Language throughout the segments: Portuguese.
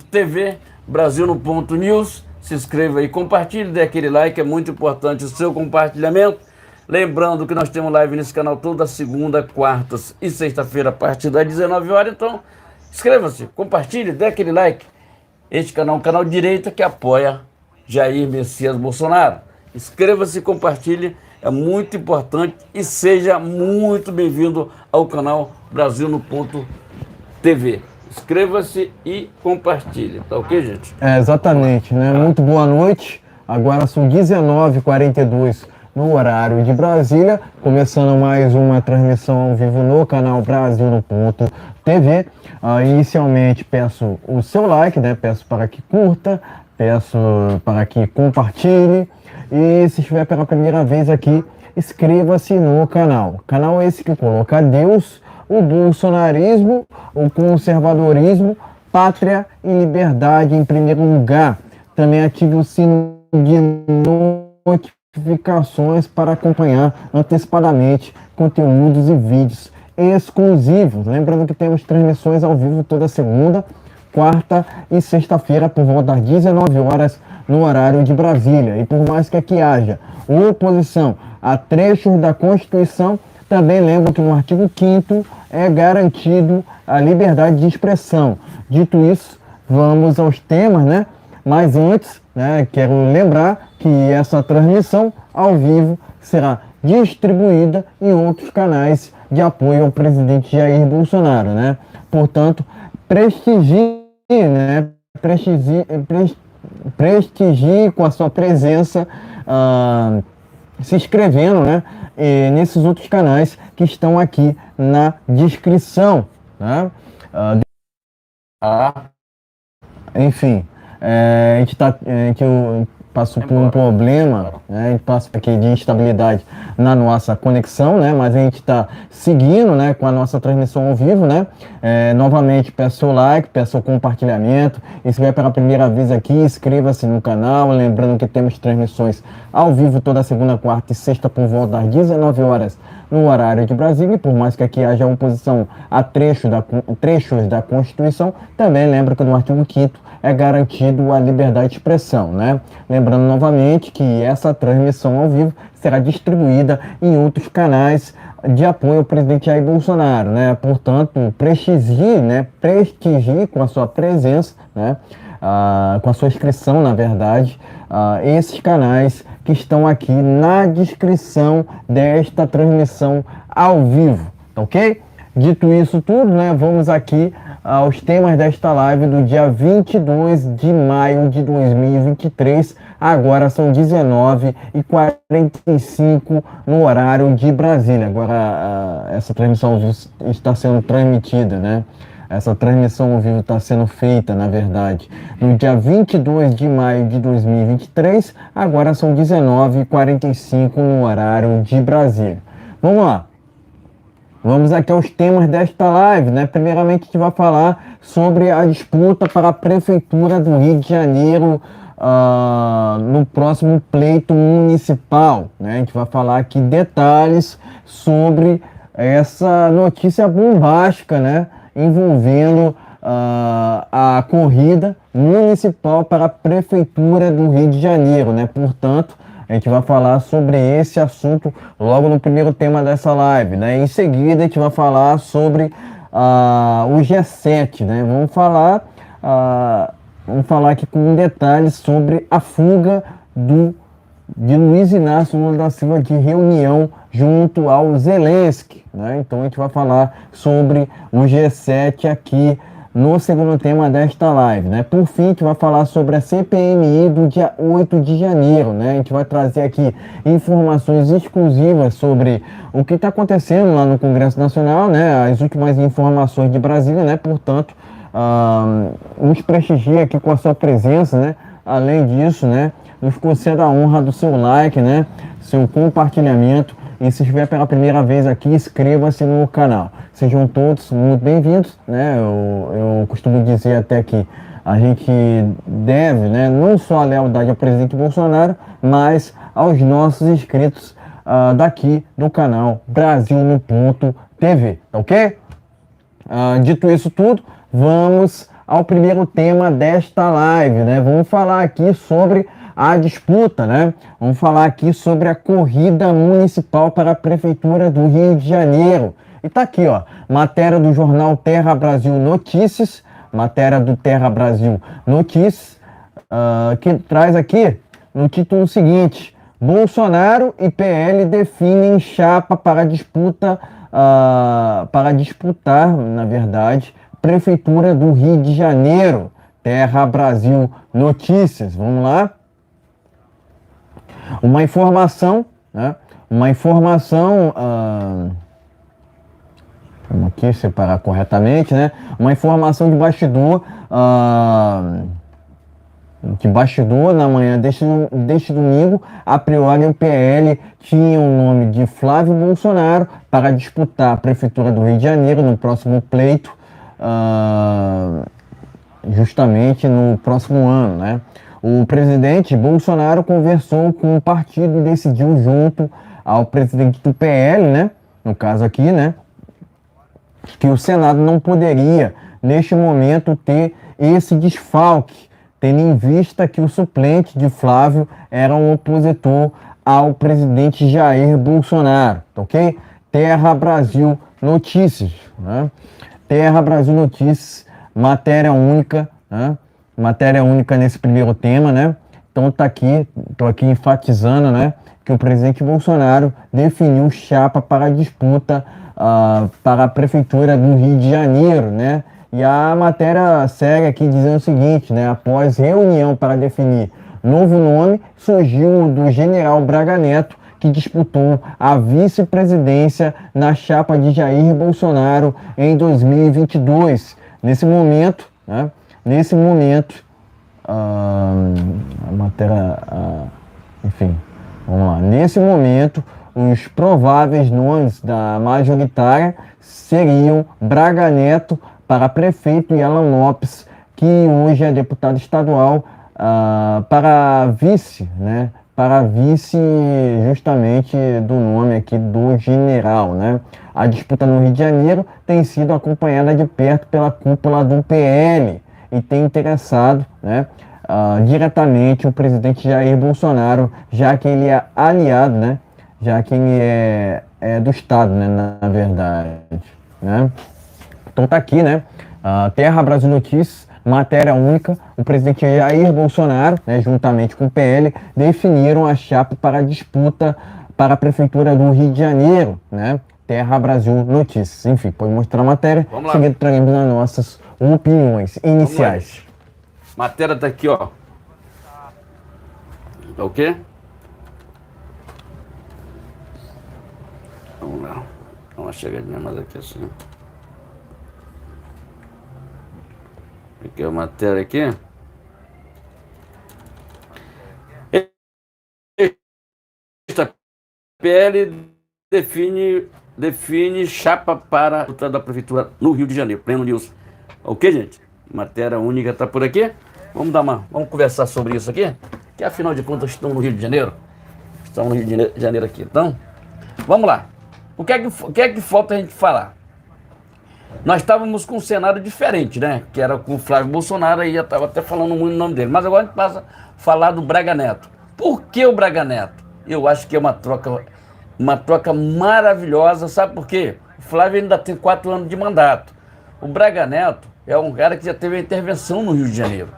TV, Brasil no ponto News. Se inscreva aí, compartilhe, dê aquele like, é muito importante o seu compartilhamento. Lembrando que nós temos live nesse canal toda segunda, quartas e sexta-feira a partir das 19 horas. Então, inscreva-se, compartilhe, dê aquele like. Este canal é um canal de direita que apoia Jair Messias Bolsonaro. Inscreva-se, compartilhe, é muito importante e seja muito bem-vindo ao canal Brasil no ponto TV. Inscreva-se e compartilhe, tá ok, gente? Exatamente, né? Muito boa noite. Agora são 19h42 no horário de Brasília, começando mais uma transmissão ao vivo no canal Brasil no ponto TV. Inicialmente peço o seu like, né? Peço para que curta, peço para que compartilhe e se estiver pela primeira vez aqui, inscreva-se no canal. Canal esse que coloca Deus, o bolsonarismo, o conservadorismo, pátria e liberdade em primeiro lugar. Também ative o sino de notificações para acompanhar antecipadamente conteúdos e vídeos exclusivos. Lembrando que temos transmissões ao vivo toda segunda, quarta e sexta-feira por volta das 19 horas no horário de Brasília. E por mais que aqui haja oposição a trechos da Constituição, também lembro que no artigo 5º é garantido a liberdade de expressão. Dito isso, vamos aos temas, né? Mas antes, né, quero lembrar que essa transmissão ao vivo será distribuída em outros canais de apoio ao presidente Jair Bolsonaro, né? Portanto, prestigie, né? Prestigie com a sua presença, se inscrevendo, né? Nesses outros canais que estão aqui na descrição, né? Enfim, eu passo por um problema, né? A gente passa aqui de instabilidade na nossa conexão, né? Mas a gente está seguindo, né, com a nossa transmissão ao vivo, né? Novamente peço o like, peço o compartilhamento e se vier pela primeira vez aqui, inscreva-se no canal, lembrando que temos transmissões ao vivo toda segunda, quarta e sexta por volta das 19 horas no horário de Brasília, e por mais que aqui haja oposição a trechos da Constituição, também lembro que no artigo 5º é garantido a liberdade de expressão, né? Lembrando novamente que essa transmissão ao vivo será distribuída em outros canais de apoio ao presidente Jair Bolsonaro, né? Portanto, prestigie com a sua presença, né? Com a sua inscrição, na verdade, esses canais que estão aqui na descrição desta transmissão ao vivo, tá ok? Dito isso tudo, né, vamos aqui aos temas desta live do dia 22 de maio de 2023. Agora são 19h45 no horário de Brasília. Agora essa transmissão ao vivo está sendo transmitida, né? Essa transmissão ao vivo está sendo feita, na verdade, no dia 22 de maio de 2023. Agora são 19h45 no horário de Brasília. Vamos lá. Vamos aqui aos temas desta live, né? Primeiramente, a gente vai falar sobre a disputa para a Prefeitura do Rio de Janeiro no próximo pleito municipal, né? A gente vai falar aqui detalhes sobre essa notícia bombástica, né? Envolvendo a corrida municipal para a Prefeitura do Rio de Janeiro, né? Portanto, a gente vai falar sobre esse assunto logo no primeiro tema dessa live, né? Em seguida, a gente vai falar sobre o G7, né? Vamos falar aqui com detalhes sobre a fuga de Luiz Inácio Lula da Silva de reunião junto ao Zelensky, né? Então a gente vai falar sobre o G7 aqui no segundo tema desta live, né? Por fim, a gente vai falar sobre a CPMI do dia 8 de janeiro, né? A gente vai trazer aqui informações exclusivas sobre o que está acontecendo lá no Congresso Nacional, né? As últimas informações de Brasília, né? Portanto, nos prestigia aqui com a sua presença, né? Além disso, né, nos conceda a honra do seu like, né, seu compartilhamento e se estiver pela primeira vez aqui, inscreva-se no canal. Sejam todos muito bem-vindos, né, eu costumo dizer até que a gente deve, né, não só a lealdade ao presidente Bolsonaro, mas aos nossos inscritos daqui do canal Brasil no ponto TV, ok? Dito isso tudo, vamos ao primeiro tema desta live, né? Vamos falar aqui sobre a disputa, né? Vamos falar aqui sobre a corrida municipal para a Prefeitura do Rio de Janeiro. E tá aqui, ó, matéria do jornal Terra Brasil Notícias, matéria do Terra Brasil Notícias, que traz aqui no título seguinte: Bolsonaro e PL definem chapa para disputar, na verdade, Prefeitura do Rio de Janeiro. Terra Brasil Notícias. Vamos lá. Uma informação, né? Uma informação, vamos aqui separar corretamente, né? Uma informação de bastidor, na manhã deste domingo, a priori o PL tinha o nome de Flávio Bolsonaro para disputar a Prefeitura do Rio de Janeiro no próximo pleito, justamente no próximo ano, né? O presidente Bolsonaro conversou com o partido e decidiu junto ao presidente do PL, né? No caso aqui, né? Que o Senado não poderia, neste momento, ter esse desfalque, tendo em vista que o suplente de Flávio era um opositor ao presidente Jair Bolsonaro, ok? Terra Brasil Notícias, né? Terra Brasil Notícias, matéria única, né? Matéria única nesse primeiro tema, né? Então tô aqui enfatizando, né, que o presidente Bolsonaro definiu chapa para a disputa para a Prefeitura do Rio de Janeiro, né? E a matéria segue aqui dizendo o seguinte, né? Após reunião para definir novo nome, surgiu o do general Braga Neto, que disputou a vice-presidência na chapa de Jair Bolsonaro em 2022. Nesse momento, né? A matéria, enfim, vamos lá. Nesse momento, os prováveis nomes da majoritária seriam Braga Neto para prefeito e Alan Lopes, que hoje é deputado estadual, para vice, né? Para vice justamente do nome aqui do general, né? A disputa no Rio de Janeiro tem sido acompanhada de perto pela cúpula do PL e tem interessado, né, diretamente o presidente Jair Bolsonaro, já que ele é aliado, né? Já que ele é do Estado, né? Na verdade, né? Então tá aqui, né? Terra Brasil Notícias, matéria única. O presidente Jair Bolsonaro, né, juntamente com o PL, definiram a chapa para a disputa para a Prefeitura do Rio de Janeiro, né? Terra Brasil Notícias. Enfim, pode mostrar a matéria. Seguindo, traremos as nossas opiniões iniciais. Matéria tá aqui, ó. Tá ok? Vamos lá. Dá uma chegadinha mais aqui assim. Aqui é a matéria aqui. Esta PL define chapa para a da Prefeitura no Rio de Janeiro. Pleno News. Ok, gente? Matéria única está por aqui. Vamos conversar sobre isso aqui, que afinal de contas estão no Rio de Janeiro. Estão no Rio de Janeiro aqui. Então, vamos lá. O que é que falta a gente falar? Nós estávamos com um cenário diferente, né? Que era com o Flávio Bolsonaro, aí eu estava até falando muito o nome dele. Mas agora a gente passa a falar do Braga Neto. Por que o Braga Neto? Eu acho que é uma troca maravilhosa, sabe por quê? O Flávio ainda tem 4 anos de mandato. O Braga Neto é um cara que já teve a intervenção no Rio de Janeiro.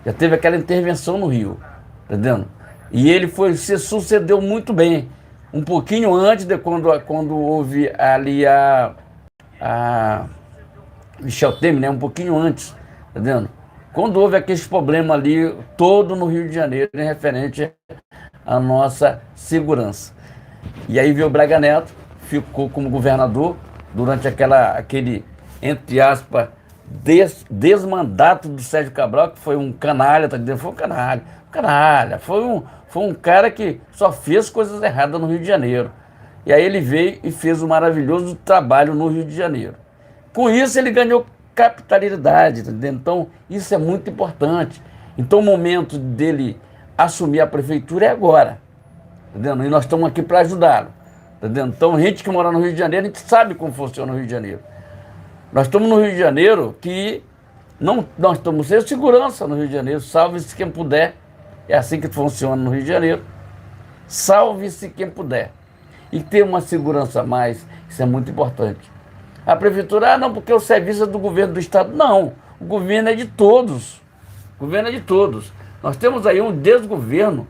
Já teve aquela intervenção no Rio, entendendo? E ele se sucedeu muito bem. Um pouquinho antes de quando houve ali a Michel Temer, né? Um pouquinho antes, entendendo? Quando houve aqueles problemas ali, todo no Rio de Janeiro, em referente à nossa segurança. E aí veio o Braga Neto, ficou como governador durante aquele, entre aspas, desmandato do Sérgio Cabral, que foi um canalha, tá dizendo? Foi um canalha, foi um cara que só fez coisas erradas no Rio de Janeiro. E aí ele veio e fez um maravilhoso trabalho no Rio de Janeiro. Com isso ele ganhou capitalidade, tá entendendo? Então isso é muito importante. Então o momento dele assumir a prefeitura é agora, tá entendendo? E nós estamos aqui para ajudá-lo, tá entendendo? Então a gente que mora no Rio de Janeiro, a gente sabe como funciona o Rio de Janeiro. Nós estamos no Rio de Janeiro que Não, nós estamos sem segurança no Rio de Janeiro, salve-se quem puder. É assim que funciona no Rio de Janeiro. Salve-se quem puder. E ter uma segurança a mais, isso é muito importante. A prefeitura, não, porque o serviço é do governo do estado. Não, o governo é de todos. O governo é de todos. Nós temos aí um desgoverno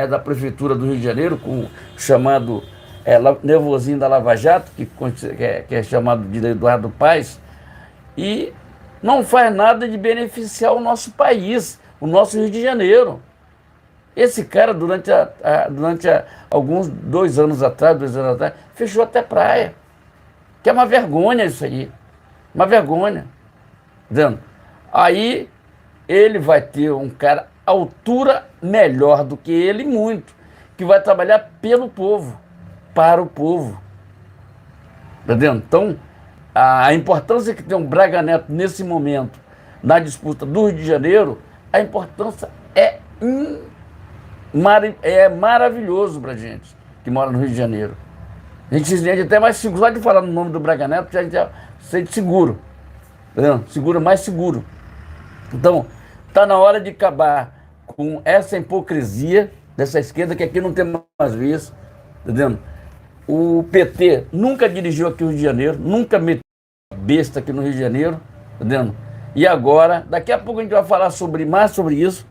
da prefeitura do Rio de Janeiro, com o chamado nervosinho da Lava Jato, que é chamado de Eduardo Paes, e não faz nada de beneficiar o nosso país, o nosso Rio de Janeiro. Esse cara, durante alguns 2 anos atrás, fechou até praia. Que é uma vergonha isso aí. Uma vergonha. Entendeu? Aí ele vai ter um cara altura melhor do que ele, muito, que vai trabalhar pelo povo, para o povo. Entendeu? Então, a importância que tem um Braga Neto nesse momento, na disputa do Rio de Janeiro, a importância é maravilhoso para a gente que mora no Rio de Janeiro. A gente se sente até mais seguro, só de falar no nome do Braga Neto, a gente já se sente seguro. Entendeu? Seguro, mais seguro. Então, está na hora de acabar com essa hipocrisia dessa esquerda, que aqui não tem mais visto. Entendeu? O PT nunca dirigiu aqui no Rio de Janeiro, nunca meteu besta aqui no Rio de Janeiro. Entendeu? E agora, daqui a pouco a gente vai falar mais sobre isso,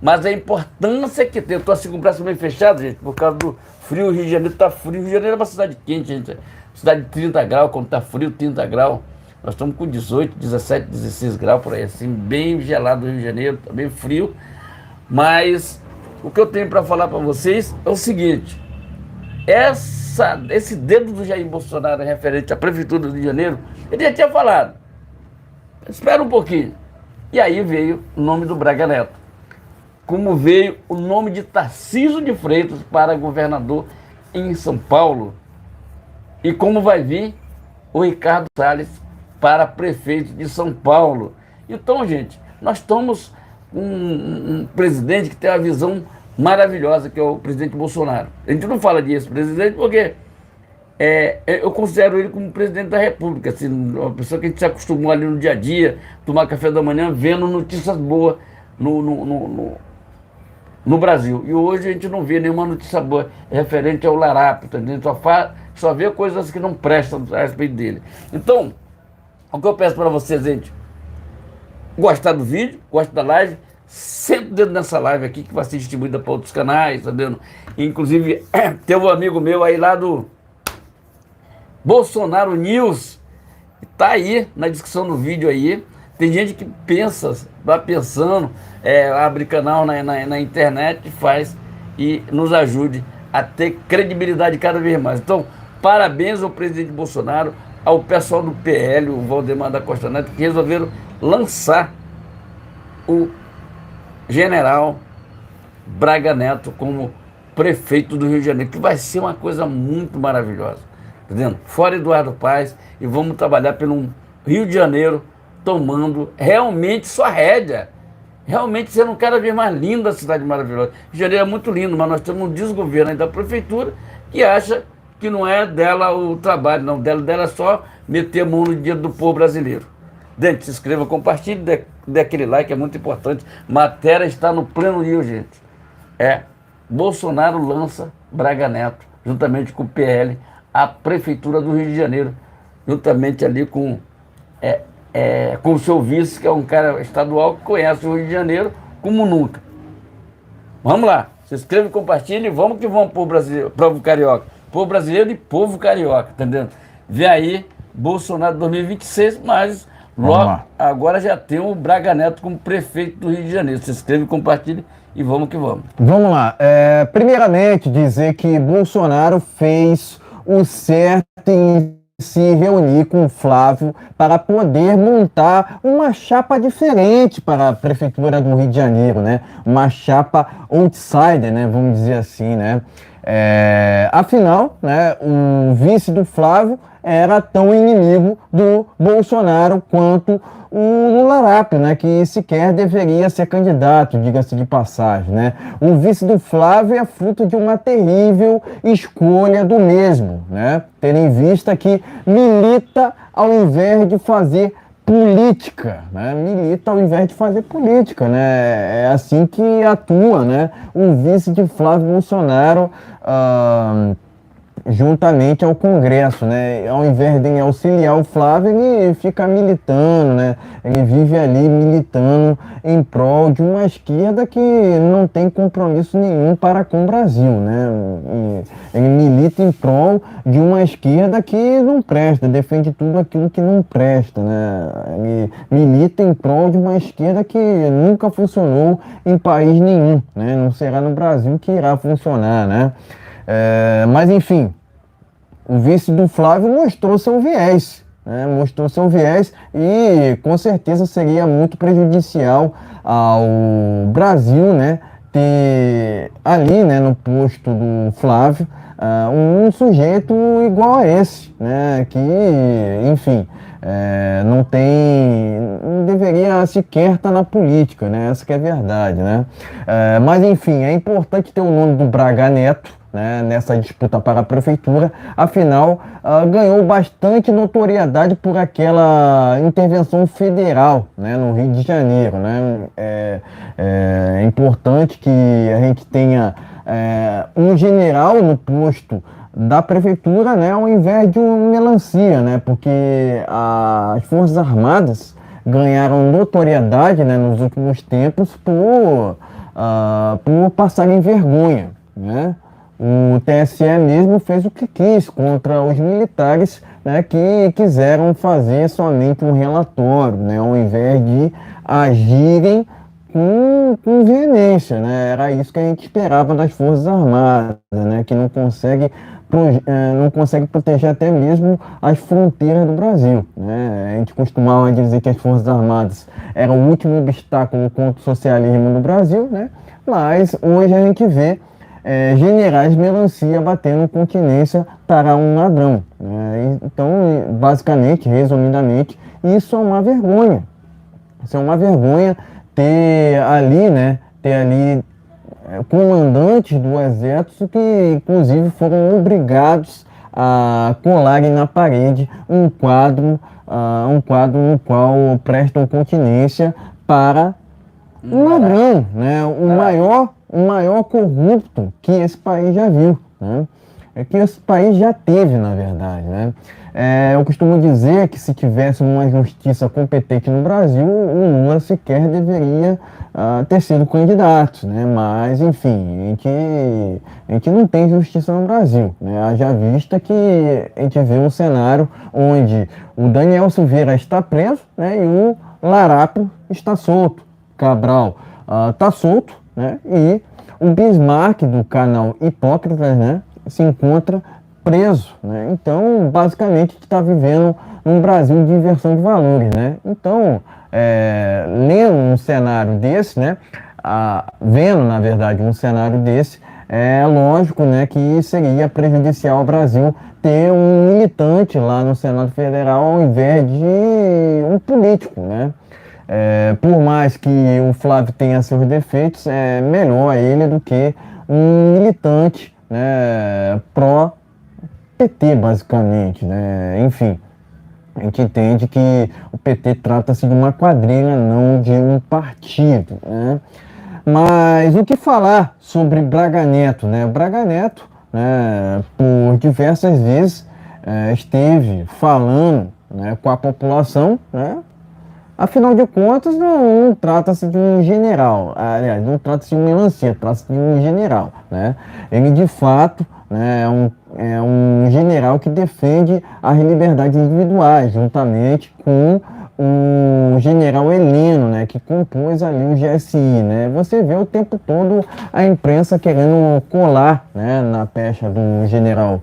mas a importância que tem. Eu estou assim com o braço meio fechado, gente, por causa do frio. O Rio de Janeiro está frio. O Rio de Janeiro é uma cidade quente, gente. Cidade de 30 graus, quando está frio, 30 graus. Nós estamos com 18, 17, 16 graus por aí, assim, bem gelado o Rio de Janeiro, tá bem frio. Mas o que eu tenho para falar para vocês é o seguinte: esse dedo do Jair Bolsonaro referente à Prefeitura do Rio de Janeiro, ele já tinha falado. Espera um pouquinho. E aí veio o nome do Braga Neto. Como veio o nome de Tarcísio de Freitas para governador em São Paulo. E como vai vir o Ricardo Salles para prefeito de São Paulo. Então, gente, nós estamos com um presidente que tem uma visão maravilhosa, que é o presidente Bolsonaro. A gente não fala disso, presidente, porque eu considero ele como presidente da República, assim, uma pessoa que a gente se acostumou ali no dia a dia, tomar café da manhã, vendo notícias boas no Brasil. E hoje a gente não vê nenhuma notícia boa referente ao larápio, a gente só vê coisas que não prestam a respeito dele. Então, o que eu peço para vocês, gente, gostar do vídeo, gosta da live, senta o dedo nessa live aqui, que vai ser distribuída para outros canais, tá vendo? Inclusive, tem um amigo meu aí lá do Bolsonaro News, tá aí na descrição do vídeo aí. Tem gente que vai pensando, abre canal na internet, faz e nos ajude a ter credibilidade cada vez mais. Então, parabéns ao presidente Bolsonaro, ao pessoal do PL, o Valdemar da Costa Neto, que resolveram lançar o general Braga Neto como prefeito do Rio de Janeiro, que vai ser uma coisa muito maravilhosa. Entendendo? Fora Eduardo Paes, e vamos trabalhar pelo Rio de Janeiro tomando realmente sua rédea. Realmente sendo cada vez mais linda a cidade maravilhosa. Rio de Janeiro é muito lindo, mas nós temos um desgoverno aí da prefeitura que acha que não é dela o trabalho, não. Dela é só meter a mão no dinheiro do povo brasileiro. Gente, se inscreva, compartilhe, dê aquele like, é muito importante. Matéria está no Pleno Rio, gente. Bolsonaro lança Braga Neto, juntamente com o PL, a Prefeitura do Rio de Janeiro, juntamente ali com o seu vice, que é um cara estadual que conhece o Rio de Janeiro como nunca. Vamos lá, se inscreva, compartilhe, vamos que vamos, povo carioca. Povo brasileiro e povo carioca, entendeu? Vem aí Bolsonaro 2026, mas logo agora já tem o Braga Neto como prefeito do Rio de Janeiro. Se inscreve, compartilhe e vamos que vamos. Vamos lá. Primeiramente, dizer que Bolsonaro fez o certo em se reunir com o Flávio para poder montar uma chapa diferente para a Prefeitura do Rio de Janeiro, né? Uma chapa outsider, né? Vamos dizer assim, né? Afinal, né, o vice do Flávio era tão inimigo do Bolsonaro quanto o Larápio, né, que sequer deveria ser candidato, diga-se de passagem, né? O vice do Flávio é fruto de uma terrível escolha do mesmo, né? Tendo em vista que milita ao invés de fazer política, né? Milita ao invés de fazer política, né? É assim que atua, né? O vice de Flávio Bolsonaro, juntamente ao Congresso, né? Ao invés de auxiliar o Flávio, ele fica militando, né? Ele vive ali militando em prol de uma esquerda que não tem compromisso nenhum para com o Brasil, né? Ele milita em prol de uma esquerda que não presta, defende tudo aquilo que não presta, né? Ele milita em prol de uma esquerda que nunca funcionou em país nenhum, né? Não será no Brasil que irá funcionar, né? Mas enfim, o vice do Flávio mostrou seu viés, né? Mostrou seu viés e com certeza seria muito prejudicial ao Brasil, né? Ter ali, né, no posto do Flávio, um sujeito igual a esse, né? Que, enfim, não deveria sequer estar na política, né? Essa que é a verdade, né? Mas enfim, é importante ter o nome do Braga Neto, né, nessa disputa para a prefeitura, afinal, ganhou bastante notoriedade por aquela intervenção federal, né, no Rio de Janeiro, né? É importante que a gente tenha um general no posto da prefeitura, né, ao invés de uma melancia, né, porque as Forças Armadas ganharam notoriedade, né, nos últimos tempos por passarem vergonha, né? O TSE mesmo fez o que quis contra os militares, né, que quiseram fazer somente um relatório, né, ao invés de agirem com veemência, né? Era isso que a gente esperava das Forças Armadas, né, que não consegue proteger até mesmo as fronteiras do Brasil, né? A gente costumava dizer que as Forças Armadas eram o último obstáculo contra o socialismo no Brasil, né? Mas hoje a gente vê generais melancia batendo continência para um ladrão, né? Então, basicamente, resumidamente, isso é uma vergonha. Isso é uma vergonha ter ali, né? Ter ali comandantes do exército que, inclusive, foram obrigados a colarem na parede um quadro no qual prestam continência para um ladrão, né? O maior corrupto que esse país já viu, né? Que esse país já teve, na verdade, né? Eu costumo dizer que se tivesse uma justiça competente no Brasil, o Lula sequer deveria ter sido candidato, né? Mas, enfim, a gente não tem justiça no Brasil, né? Haja vista que a gente vê um cenário onde o Daniel Silveira está preso, né? E o Larapo está solto. Cabral está solto, né? E o Bismarck do canal Hipócritas, né, se encontra preso, né? Então, basicamente, a gente está vivendo um Brasil de inversão de valores, né? Então, lendo um cenário desse, né, vendo, na verdade, um cenário desse, é lógico, né, que seria prejudicial ao Brasil ter um militante lá no Senado Federal ao invés de um político, né? Por mais que o Flávio tenha seus defeitos, é melhor ele do que um militante, né, pró-PT, basicamente, né? Enfim, a gente entende que o PT trata-se de uma quadrilha, não de um partido, né? Mas o que falar sobre Braga Neto, né? Braga Neto, né, por diversas vezes esteve falando, né, com a população, né? Afinal de contas, não trata-se de um general, aliás, não trata-se de um melancia, trata-se de um general, né? Ele, de fato, né, é um general que defende as liberdades individuais, juntamente com o general Heleno, né, que compôs ali o GSI, né? Você vê o tempo todo a imprensa querendo colar, né, na pecha do general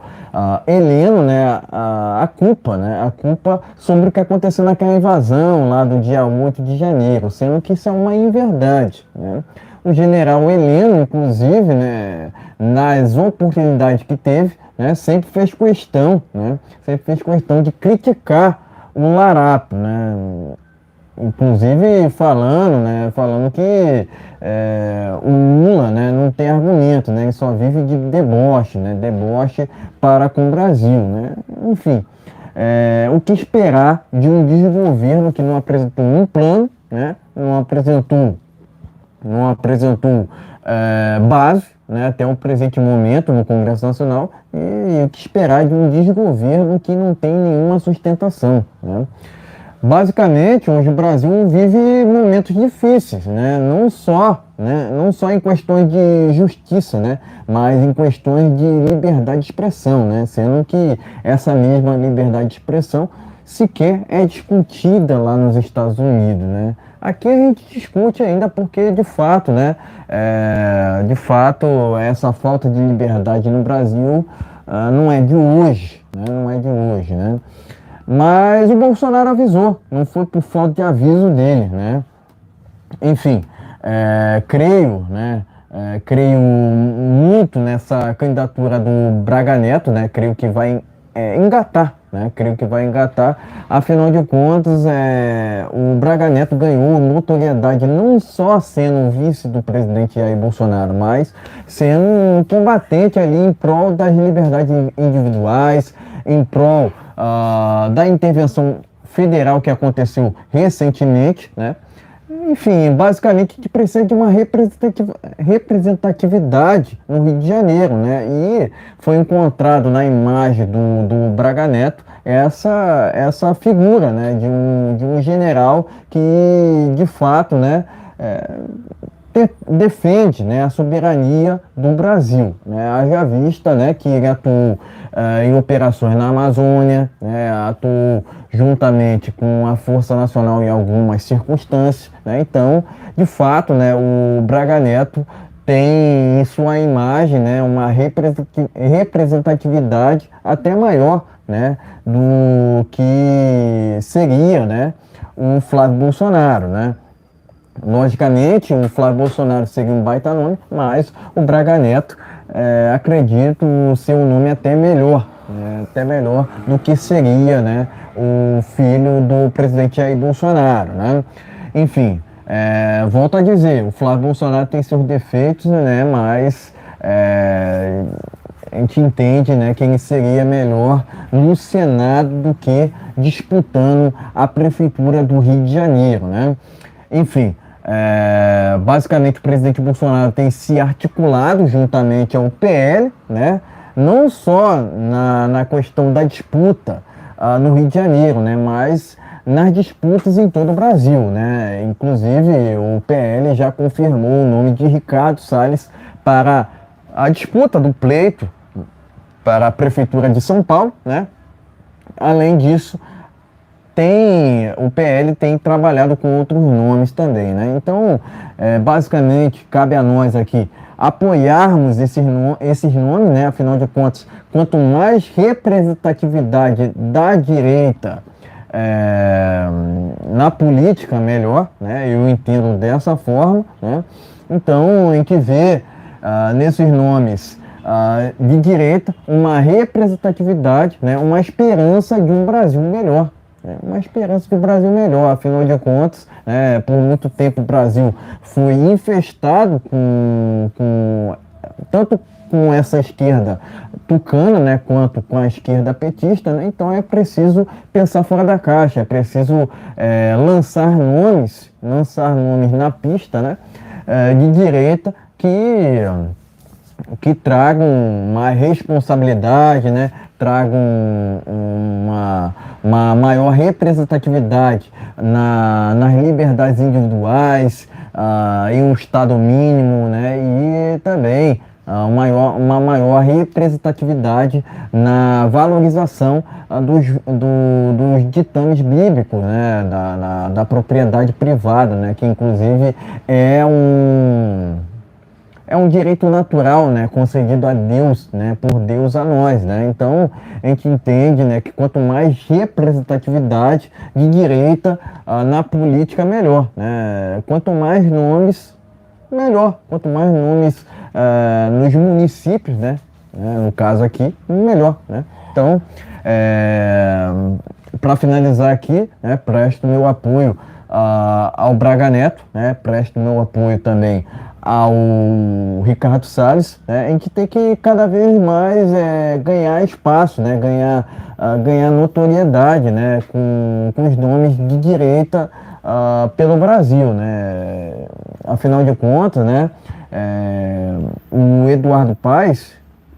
Heleno, né, a culpa sobre o que aconteceu naquela invasão lá do dia 8 de janeiro, sendo que isso é uma inverdade, né? O general Heleno, inclusive, né, nas oportunidades que teve, né, sempre fez questão de criticar o Larapo, né? Inclusive falando que o Lula, né, não tem argumento, né, ele só vive de deboche, né, deboche para com o Brasil, né? Enfim, o que esperar de um desgoverno que não apresentou um plano, né? Não apresentou base, né, até o presente momento no Congresso Nacional, e o que esperar de um desgoverno que não tem nenhuma sustentação, né? Basicamente, hoje o Brasil vive momentos difíceis, né? Não só em questões de justiça, né? Mas em questões de liberdade de expressão, né? Sendo que essa mesma liberdade de expressão sequer é discutida lá nos Estados Unidos, né? Aqui a gente discute ainda porque, de fato, né? Essa falta de liberdade no Brasil não é de hoje, né? Não é de hoje, né? Mas o Bolsonaro avisou, não foi por falta de aviso dele, né? Enfim, creio muito nessa candidatura do Braga Neto, né? Creio que vai engatar, né? Creio que vai engatar. Afinal de contas, o Braga Neto ganhou notoriedade não só sendo vice do presidente Jair Bolsonaro, mas sendo um combatente ali em prol das liberdades individuais, em prol da intervenção federal que aconteceu recentemente, né? Enfim, basicamente a gente precisa de uma representatividade no Rio de Janeiro, né? E foi encontrado na imagem do Braga Neto essa figura, né? De um general que, de fato, né? Defende, né, a soberania do Brasil, né? Haja vista, né, que ele atuou em operações na Amazônia, né, atuou juntamente com a Força Nacional em algumas circunstâncias, né? Então, de fato, né, o Braga Neto tem em sua imagem, né, uma representatividade até maior, né, do que seria, né, o Flávio Bolsonaro, né? Logicamente, o Flávio Bolsonaro seria um baita nome, mas o Braga Neto, acredito ser um nome até melhor do que seria, né, o filho do presidente Jair Bolsonaro, né? Enfim, volto a dizer, o Flávio Bolsonaro tem seus defeitos, né, mas a gente entende, né, que ele seria melhor no Senado do que disputando a prefeitura do Rio de Janeiro, né? Enfim, basicamente o presidente Bolsonaro tem se articulado juntamente ao PL, né? Não só na questão da disputa no Rio de Janeiro, né? Mas nas disputas em todo o Brasil, né? Inclusive o PL já confirmou o nome de Ricardo Salles para a disputa do pleito para a prefeitura de São Paulo, né? Além disso, o PL tem trabalhado com outros nomes também, né? Então, basicamente, cabe a nós aqui apoiarmos esses nomes, né? Afinal de contas, quanto mais representatividade da direita na política, melhor, né? Eu entendo dessa forma, né? Então, a gente vê nesses nomes de direita uma representatividade, né? Uma esperança de um Brasil melhor. Uma esperança de um Brasil melhor, afinal de contas, por muito tempo o Brasil foi infestado tanto com essa esquerda tucana, né, quanto com a esquerda petista, né? Então é preciso pensar fora da caixa, é preciso lançar nomes na pista, né, de direita que tragam uma responsabilidade, né? Tragam uma maior representatividade nas liberdades individuais, em um Estado mínimo, né? E também uma maior representatividade na valorização dos ditames bíblicos, né? Da propriedade privada, né? Que inclusive é um direito natural, né, concedido a Deus, né, por Deus a nós, né? Então, a gente entende, né, que quanto mais representatividade de direita na política, melhor, né? Quanto mais nomes, melhor. Quanto mais nomes nos municípios, né, no caso aqui, melhor, né? Então, para finalizar aqui, né, presto meu apoio ao Braga Neto, né? Presto meu apoio também ao Ricardo Salles, né? A gente tem que cada vez mais ganhar espaço, né? Ganhar notoriedade, né? Com os nomes de direita pelo Brasil, né? Afinal de contas, né? O Eduardo Paes,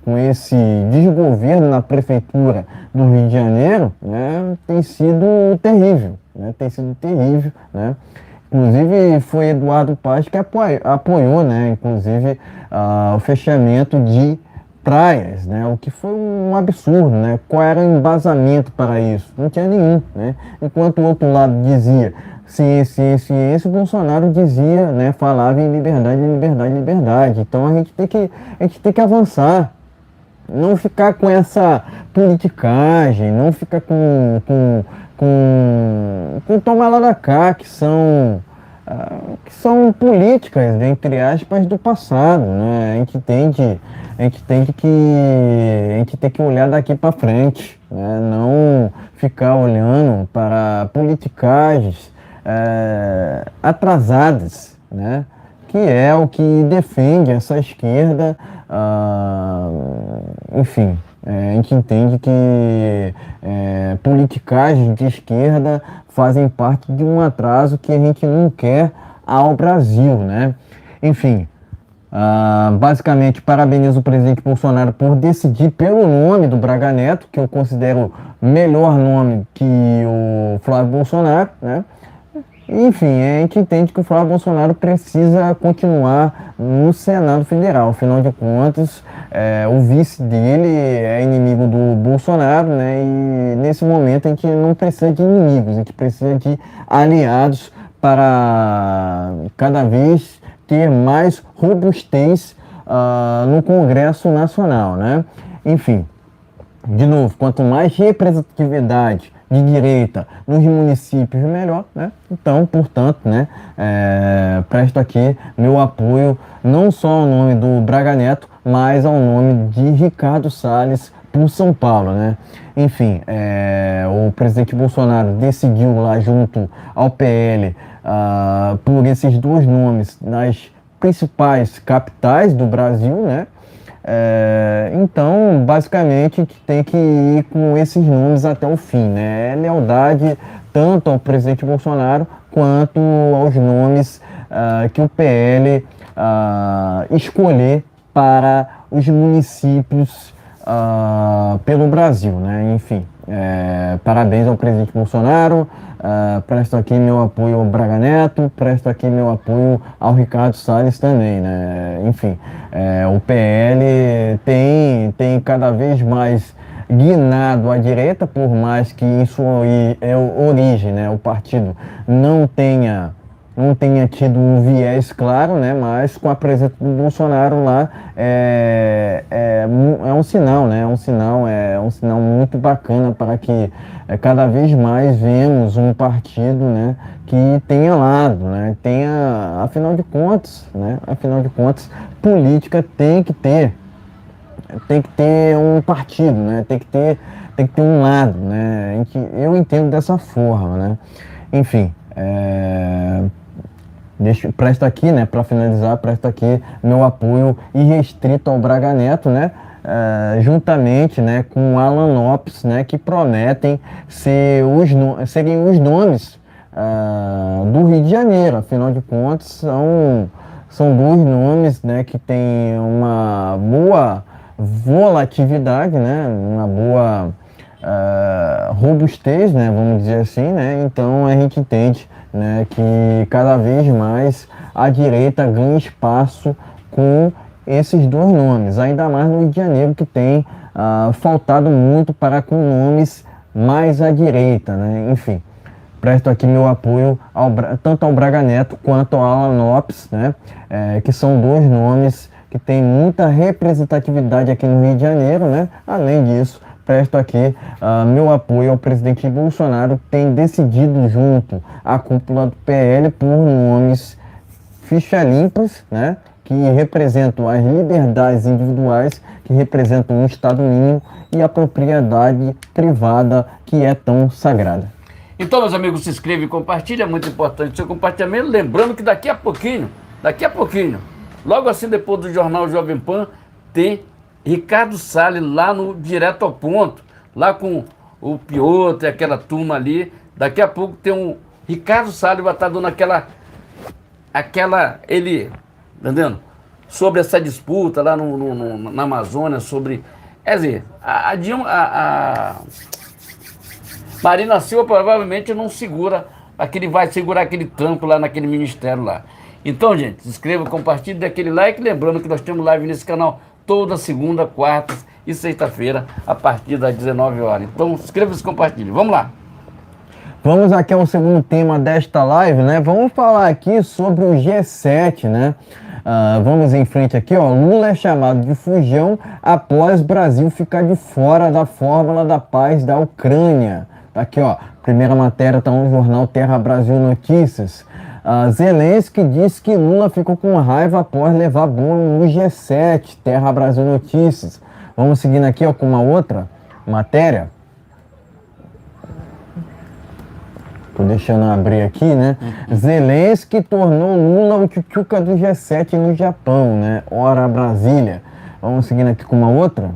com esse desgoverno na prefeitura do Rio de Janeiro, né, tem sido terrível, né, né? Inclusive foi Eduardo Paes que apoiou, né, inclusive o fechamento de praias, né, o que foi um absurdo, né? Qual era o embasamento para isso? Não tinha nenhum, né? Enquanto o outro lado dizia ciência, o Bolsonaro dizia, né, falava em liberdade, liberdade, liberdade. Então a gente tem que avançar, não ficar com essa politicagem, não ficar com tomar lá da cá, que são políticas, entre aspas, do passado, né? A gente tem que olhar daqui para frente, né? Não ficar olhando para politicagens atrasadas, né? Que é o que defende essa esquerda, enfim. A gente entende que politicagens de esquerda fazem parte de um atraso que a gente não quer ao Brasil, né? Enfim, basicamente parabenizo o presidente Bolsonaro por decidir pelo nome do Braga Neto, que eu considero melhor nome que o Flávio Bolsonaro, né? Enfim, a gente entende que o Flávio Bolsonaro precisa continuar no Senado Federal. Afinal de contas, o vice dele é inimigo do Bolsonaro, né? E nesse momento a gente não precisa de inimigos, a gente precisa de aliados para cada vez ter mais robustez no Congresso Nacional, né? Enfim, de novo, quanto mais representatividade de direita nos municípios, melhor, né? Então, portanto, né, presto aqui meu apoio não só ao nome do Braga Neto, mas ao nome de Ricardo Salles por São Paulo, né? Enfim, o presidente Bolsonaro decidiu lá junto ao PL por esses dois nomes nas principais capitais do Brasil, né? Então, basicamente, a gente tem que ir com esses nomes até o fim, né? É lealdade tanto ao presidente Bolsonaro quanto aos nomes que o PL escolher para os municípios pelo Brasil, né? Enfim, parabéns ao presidente Bolsonaro. Presto aqui meu apoio ao Braga Neto, presto aqui meu apoio ao Ricardo Salles também, né? Enfim, o PL tem cada vez mais guinado à direita, por mais que em sua origem, né, o partido não tenha tido um viés claro, né? Mas com a presença do Bolsonaro lá é um sinal, né? É um sinal muito bacana para que cada vez mais vemos um partido, né, que tenha lado, né? Afinal de contas, né? Política tem que ter um partido, né? Tem que ter um lado, né? Eu entendo dessa forma, né? Enfim, presto aqui, né, para finalizar, presto aqui meu apoio irrestrito ao Braga Neto, né, juntamente, né, com o Alan Lopes, né, que prometem serem os nomes do Rio de Janeiro. Afinal de contas, são dois nomes, né, que têm uma boa volatilidade, né, uma boa robustez, né, vamos dizer assim, né. Então a gente entende, né, que cada vez mais a direita ganha espaço com esses dois nomes, ainda mais no Rio de Janeiro, que tem faltado muito para com nomes mais à direita, né? Enfim, presto aqui meu apoio tanto ao Braga Neto quanto ao Alan Lopes, né? Que são dois nomes que têm muita representatividade aqui no Rio de Janeiro, né? Além disso, presto aqui meu apoio ao presidente Bolsonaro, que tem decidido junto à cúpula do PL por nomes ficha limpas, né, que representam as liberdades individuais, que representam um Estado mínimo e a propriedade privada que é tão sagrada. Então, meus amigos, se inscreve e compartilha, é muito importante o seu compartilhamento. Lembrando que daqui a pouquinho, logo assim depois do Jornal Jovem Pan, tem Ricardo Salles lá no Direto ao Ponto, lá com o Piotr e aquela turma ali. Daqui a pouco tem um Ricardo Salles vai estar dando ele, entendendo? Sobre essa disputa lá na Amazônia, sobre, quer dizer, a Marina Silva provavelmente não vai segurar aquele trampo lá naquele ministério lá. Então, gente, se inscreva, compartilhe, dê aquele like. Lembrando que nós temos live nesse canal toda segunda, quarta e sexta-feira, a partir das 19 horas. Então, se inscreva e compartilhe. Vamos lá. Vamos aqui ao segundo tema desta live, né? Vamos falar aqui sobre o G7, né? Vamos em frente aqui, ó. Lula é chamado de fujão após Brasil ficar de fora da fórmula da paz da Ucrânia. Tá aqui, ó. Primeira matéria tá no jornal Terra Brasil Notícias. Zelensky diz que Lula ficou com raiva após levar bolo no G7. Terra Brasil Notícias. Vamos seguindo aqui, ó, com uma outra matéria. Tô deixando abrir aqui, né? Zelensky tornou Lula o tchutchuca do G7 no Japão, né? Ora Brasília. Vamos seguindo aqui com uma outra.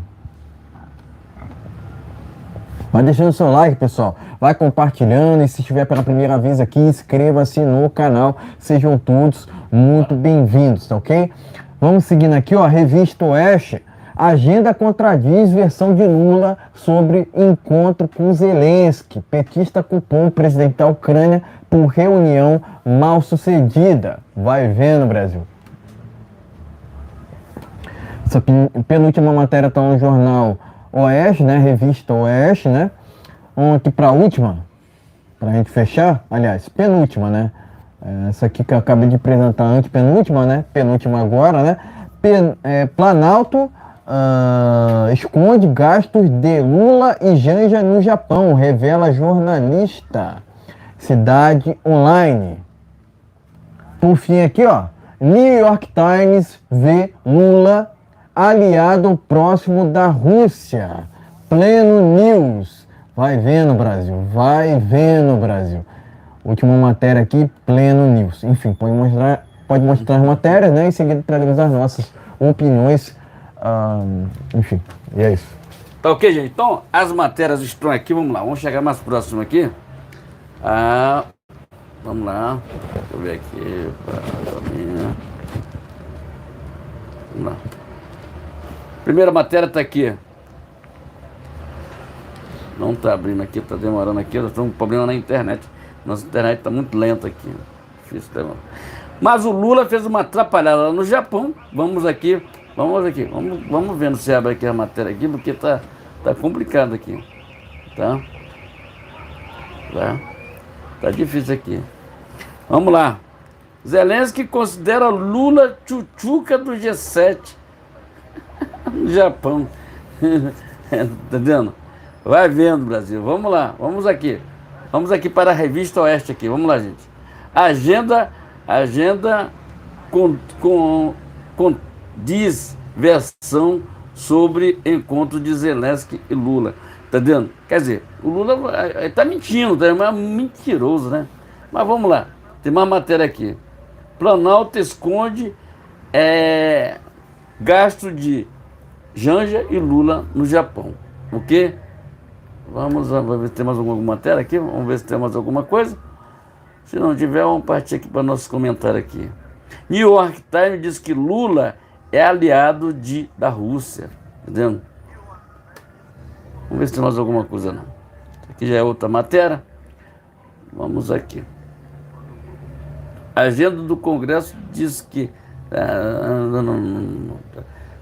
Vai deixando seu like, pessoal. Vai compartilhando e se estiver pela primeira vez aqui, inscreva-se no canal. Sejam todos muito bem-vindos, tá ok? Vamos seguindo aqui, ó. Revista Oeste. Agenda contradiz versão de Lula sobre encontro com Zelensky. Petista culpou o presidente da Ucrânia por reunião mal sucedida. Vai vendo, Brasil. Essa penúltima matéria está no jornal Oeste, né? Revista Oeste, né? Vamos aqui para a última, para a gente fechar. Aliás, penúltima, né? Essa aqui que eu acabei de apresentar antes, penúltima, né? Penúltima agora, né? Planalto esconde gastos de Lula e Janja no Japão, revela jornalista. Cidade Online. Por fim aqui, ó. New York Times vê Lula aliado próximo da Rússia. Pleno News. Vai vendo, Brasil. Vai vendo, Brasil. Última matéria aqui, Pleno News. Enfim, pode mostrar as matérias, né? Em seguida traremos as nossas opiniões. Enfim, e é isso. Tá ok, gente? Então, as matérias estão aqui. Vamos lá, vamos chegar mais próximo aqui. Vamos lá. Deixa eu ver aqui. Vamos lá. Primeira matéria tá aqui. Não tá abrindo aqui, tá demorando aqui. Nós temos um problema na internet. Nossa internet tá muito lenta aqui. Difícil, tá? Mas o Lula fez uma atrapalhada lá no Japão. Vamos vendo se abre aqui a matéria aqui, porque tá complicado aqui. Tá difícil aqui. Vamos lá. Zelensky considera Lula tchutchuca do G7 no Japão. Tá entendendo? Vai vendo, Brasil. Vamos lá. Vamos aqui para a Revista Oeste aqui. Vamos lá, gente. Agenda diz versão sobre encontro de Zelensky e Lula. Tá vendo? Quer dizer, o Lula tá mentindo, tá? É mentiroso, né? Mas vamos lá. Tem mais matéria aqui. Planalto esconde gasto de Janja e Lula no Japão. O quê? Vamos ver se tem mais alguma matéria aqui. Vamos ver se tem mais alguma coisa. Se não tiver, vamos partir aqui para nossos comentários aqui. New York Times diz que Lula é aliado da Rússia. Entendendo? Vamos ver se tem mais alguma coisa não. Aqui já é outra matéria. Vamos aqui. A agenda do Congresso diz que... não.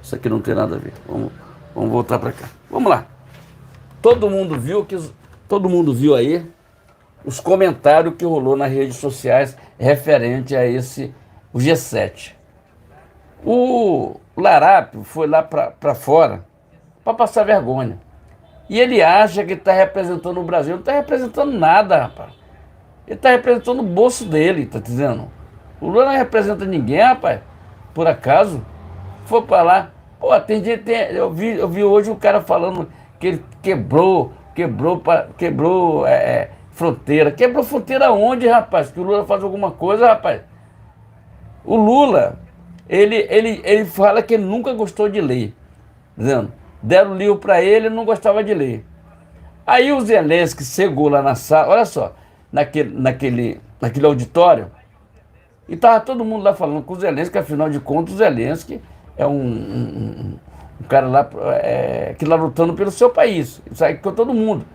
Isso aqui não tem nada a ver. Vamos voltar para cá. Vamos lá. Todo mundo viu aí os comentários que rolou nas redes sociais referente a o G7. O Larápio foi lá para fora para passar vergonha. E ele acha que está representando o Brasil. Não está representando nada, rapaz. Ele está representando o bolso dele, tá dizendo? O Lula não representa ninguém, rapaz. Por acaso. Foi para lá. Pô, eu vi hoje o cara falando que ele quebrou fronteira. Quebrou fronteira onde, rapaz? Que o Lula faz alguma coisa, rapaz? O Lula, ele fala que ele nunca gostou de ler. Dizendo, deram o livro para ele, ele não gostava de ler. Aí o Zelensky chegou lá na sala, olha só, naquele auditório, e tava todo mundo lá falando com o Zelensky, afinal de contas o Zelensky é um cara lá que lá lutando pelo seu país, isso aí com todo mundo.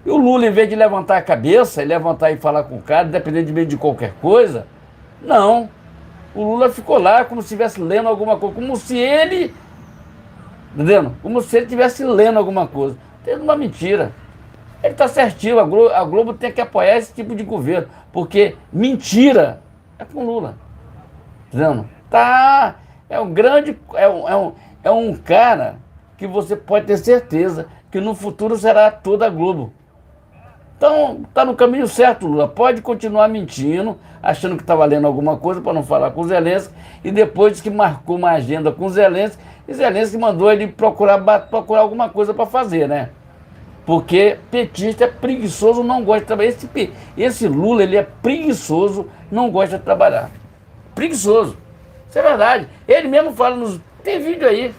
E o Lula, em vez de levantar a cabeça, e levantar e falar com o cara, independente de qualquer coisa, não. O Lula ficou lá como se estivesse lendo alguma coisa, como se ele, entendendo? Como se ele estivesse lendo alguma coisa. Tendo uma mentira. Ele está certinho, a Globo tem que apoiar esse tipo de governo, porque mentira é com Lula. Entendendo? Tá, é um grande, é um cara que você pode ter certeza que no futuro será toda a Globo. Então, tá no caminho certo, Lula. Pode continuar mentindo, achando que estava lendo alguma coisa para não falar com o Zelensky, e depois disse que marcou uma agenda com o Zelensky, e Zelensky mandou ele procurar alguma coisa para fazer, né? Porque petista é preguiçoso, não gosta de trabalhar. Esse Lula, ele é preguiçoso, não gosta de trabalhar. Preguiçoso. Isso é verdade. Ele mesmo fala, tem vídeo aí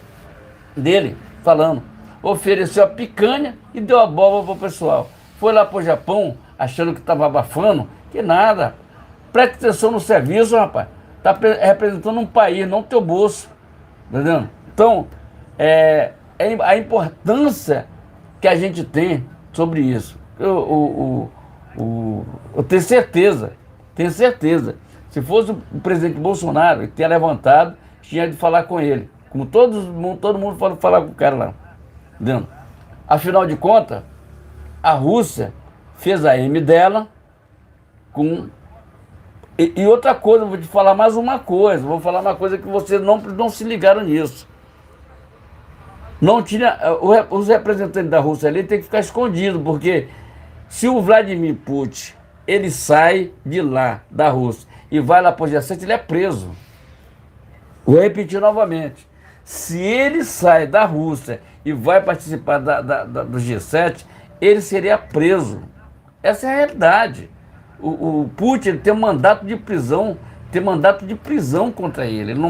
dele falando. Ofereceu a picanha e deu a boba pro pessoal. Foi lá pro Japão, achando que estava abafando, que nada. Preste atenção no serviço, rapaz. Tá representando um país, não teu bolso. Entendeu? Então, a importância que a gente tem sobre isso. Eu tenho certeza. Se fosse o presidente Bolsonaro, ele tinha levantado, tinha de falar com ele. Como todo mundo falar com o cara lá. Entendeu? Afinal de contas, a Rússia fez a M dela com... E outra coisa, vou te falar mais uma coisa. Vou falar uma coisa que vocês não se ligaram nisso. Não tinha... Os representantes da Rússia ali tem que ficar escondidos, porque se o Vladimir Putin, ele sai de lá, da Rússia, e vai lá para o G7, ele é preso. Vou repetir novamente. Se ele sai da Rússia e vai participar do G7, ele seria preso. Essa é a realidade. O Putin tem um mandato de prisão, contra ele. Ele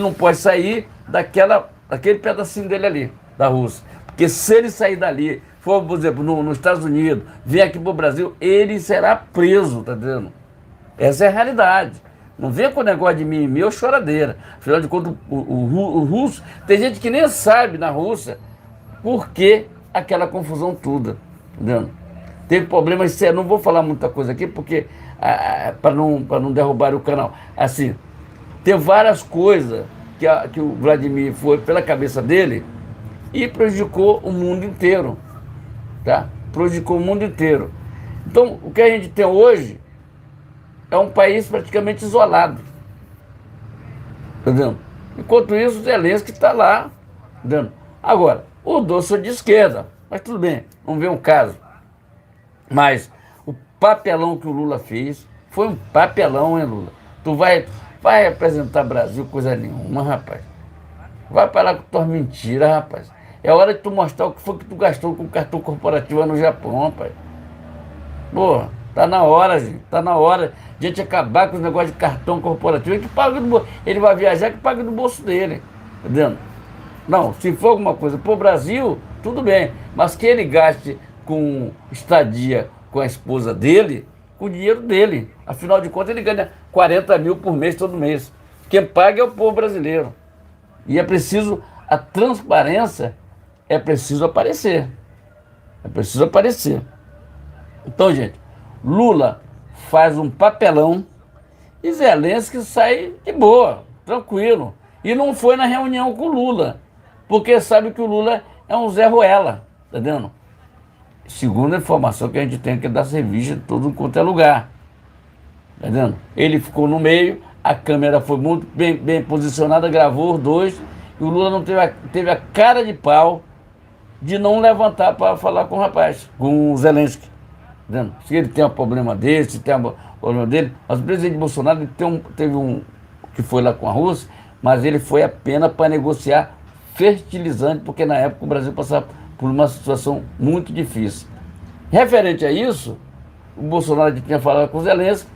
não pode sair daquele pedacinho dele ali, da Rússia. Porque se ele sair dali, for, por exemplo, nos Estados Unidos, vir aqui para o Brasil, ele será preso, tá entendendo? Essa é a realidade. Não venha com o negócio de mimimi ou choradeira. Afinal de contas, o russo, tem gente que nem sabe na Rússia por que aquela confusão toda, entendeu? Teve problemas sérios, não vou falar muita coisa aqui, porque para não derrubar o canal. Assim, tem várias coisas que o Vladimir foi pela cabeça dele e prejudicou o mundo inteiro, tá? Prejudicou o mundo inteiro. Então, o que a gente tem hoje é um país praticamente isolado, entendeu? Enquanto isso, o Zelensky está lá, entendeu? Agora, o doce é de esquerda, mas tudo bem, vamos ver um caso. Mas o papelão que o Lula fez foi um papelão, hein, Lula? Tu vai representar Brasil coisa nenhuma, rapaz. Vai parar com tuas mentiras, rapaz. É hora de tu mostrar o que foi que tu gastou com cartão corporativo no Japão, rapaz. Pô, tá na hora, gente. Tá na hora de a gente acabar com os negócios de cartão corporativo. Ele, que paga ele vai viajar, que paga do bolso dele. Entendeu? Não, se for alguma coisa pro Brasil, tudo bem. Mas que ele gaste com estadia com a esposa dele, com o dinheiro dele. Afinal de contas, ele ganha 40 mil por mês, todo mês. Quem paga é o povo brasileiro. E é preciso, a transparência é preciso aparecer. É preciso aparecer. Então, gente, Lula faz um papelão e Zelensky sai de boa, tranquilo. E não foi na reunião com o Lula, porque sabe que o Lula é um Zé Ruela, tá vendo? Segundo a informação que a gente tem aqui das revistas, de todo quanto é lugar. Tá vendo? Ele ficou no meio, a câmera foi muito bem posicionada, gravou os dois, e o Lula não teve a cara de pau de não levantar para falar com o rapaz, com o Zelensky. Tá vendo? Se ele tem um problema desse, se tem um problema dele, mas o presidente Bolsonaro teve um que foi lá com a Rússia, mas ele foi apenas para negociar fertilizante, porque na época o Brasil passava por uma situação muito difícil. Referente a isso, o Bolsonaro já tinha falado com o Zelensky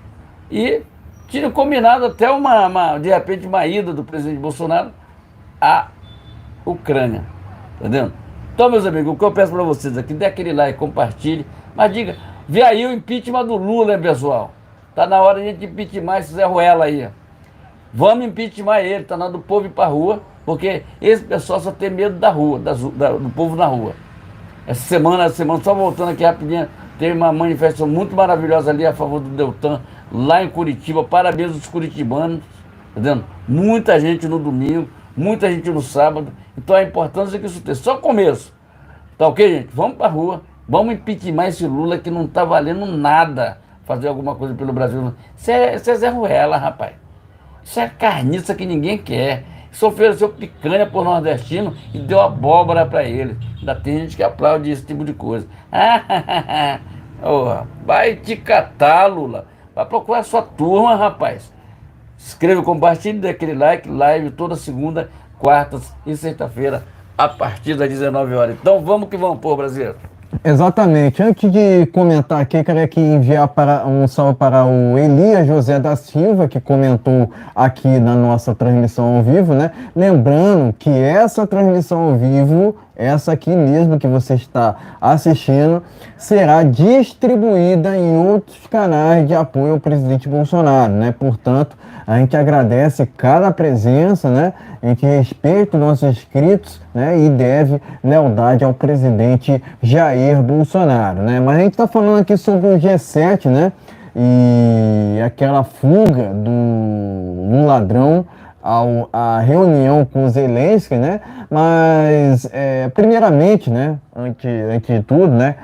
e tinha combinado até de repente, uma ida do presidente Bolsonaro à Ucrânia. Entendeu? Então, meus amigos, o que eu peço para vocês aqui, dê aquele like, compartilhe, mas diga, vê aí o impeachment do Lula, hein, pessoal? Tá na hora de a gente impeachment esse Zé Ruela aí. Vamos impeachment ele, tá na hora do povo ir pra rua, porque esse pessoal só tem medo da rua, do povo na rua. Essa semana, só voltando aqui rapidinho, teve uma manifestação muito maravilhosa ali a favor do Deltan, lá em Curitiba. Parabéns aos curitibanos, tá vendo? Muita gente no domingo, muita gente no sábado. Então a importância é que isso tenha só começo. Tá ok, gente? Vamos pra rua, vamos impeachment esse Lula que não tá valendo nada fazer alguma coisa pelo Brasil. Isso é Zé Ruela, rapaz. Isso é carniça que ninguém quer. Isso ofereceu picanha por nordestino e deu abóbora pra ele. Ainda tem gente que aplaude esse tipo de coisa. Oh, vai te catar, Lula. Vai procurar sua turma, rapaz. Se inscreva, compartilhe, dê aquele like. Live toda segunda, quartas e sexta-feira, a partir das 19 horas. Então vamos que vamos, povo brasileiro. Exatamente. Antes de comentar aqui, quero aqui enviar um salve para o Elias José da Silva, que comentou aqui na nossa transmissão ao vivo, né? Lembrando que essa transmissão ao vivo, essa aqui mesmo que você está assistindo, será distribuída em outros canais de apoio ao presidente Bolsonaro, né? Portanto, a gente agradece cada presença, né? A gente respeita os nossos inscritos, né? E deve lealdade ao presidente Jair Bolsonaro, né? Mas a gente está falando aqui sobre o G7, né? E aquela fuga do ladrão à reunião com o Zelensky, né? Mas, primeiramente, né? Antes de tudo, né?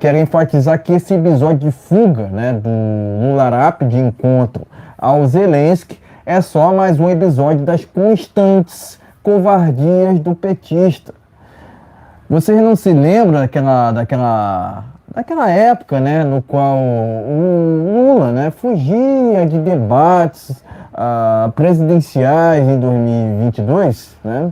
Quero enfatizar que esse episódio de fuga, né? Do Lula Rápido de encontro ao Zelensky é só mais um episódio das constantes covardias do petista. Vocês não se lembram daquela época, né, no qual o Lula, né, fugia de debates presidenciais em 2022, né?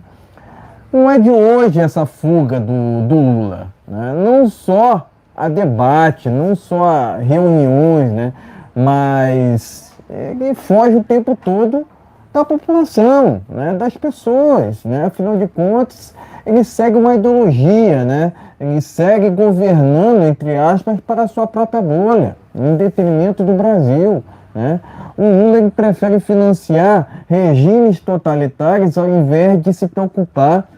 Não é de hoje essa fuga do Lula, né? Não só a debate, não só a reuniões, né, mas ele foge o tempo todo da população, né, das pessoas, né? Afinal de contas, ele segue uma ideologia, né? Ele segue governando, entre aspas, para a sua própria bolha, em detrimento do Brasil, né? O Lula ele prefere financiar regimes totalitários ao invés de se preocupar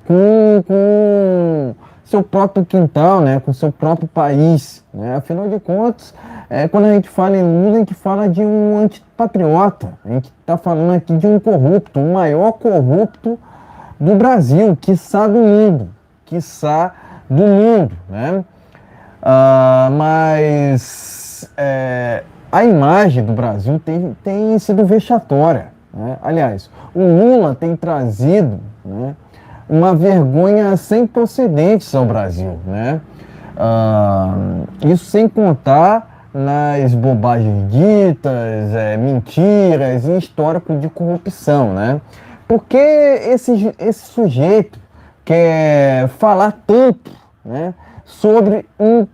com seu próprio quintal, né? Com seu próprio país, né? Afinal de contas, quando a gente fala em Lula, a gente fala de um antipatriota. A gente está falando aqui de um corrupto, o maior corrupto do Brasil, quiçá do mundo, né? Mas a imagem do Brasil tem sido vexatória, né? Aliás, o Lula tem trazido, né, uma vergonha sem precedentes ao Brasil, né? Isso sem contar nas bobagens ditas, mentiras e histórico de corrupção, né? Porque esse sujeito quer falar tanto, né, sobre um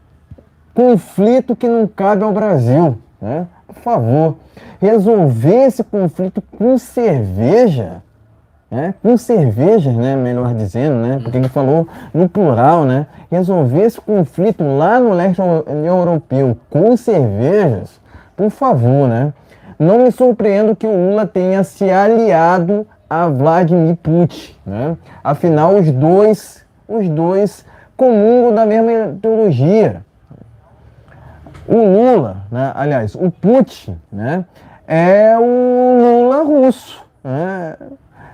conflito que não cabe ao Brasil, né? Por favor, resolver esse conflito com cerveja, né? Com cervejas, né? Melhor dizendo, né? Porque ele falou no plural, né? Resolver esse conflito lá no leste europeu com cervejas, por favor, né? Não me surpreendo que o Lula tenha se aliado a Vladimir Putin, né? Afinal, os dois comungam da mesma ideologia. O Lula, né? Aliás, o Putin, né, é o Lula russo, né?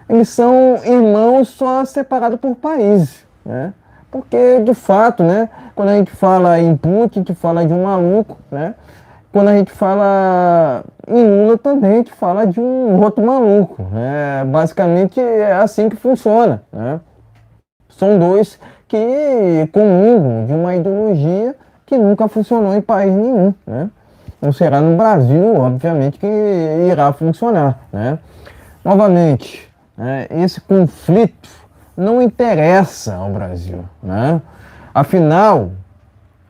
Eles são irmãos só separados por países, né? Porque, de fato, né, quando a gente fala em Putin, a gente fala de um maluco, né? Quando a gente fala em Lula também, a gente fala de um outro maluco, né? Basicamente é assim que funciona, né? São dois que comungam de uma ideologia que nunca funcionou em país nenhum, né? Não será no Brasil, obviamente, que irá funcionar, né? Novamente, né, esse conflito não interessa ao Brasil, né? Afinal,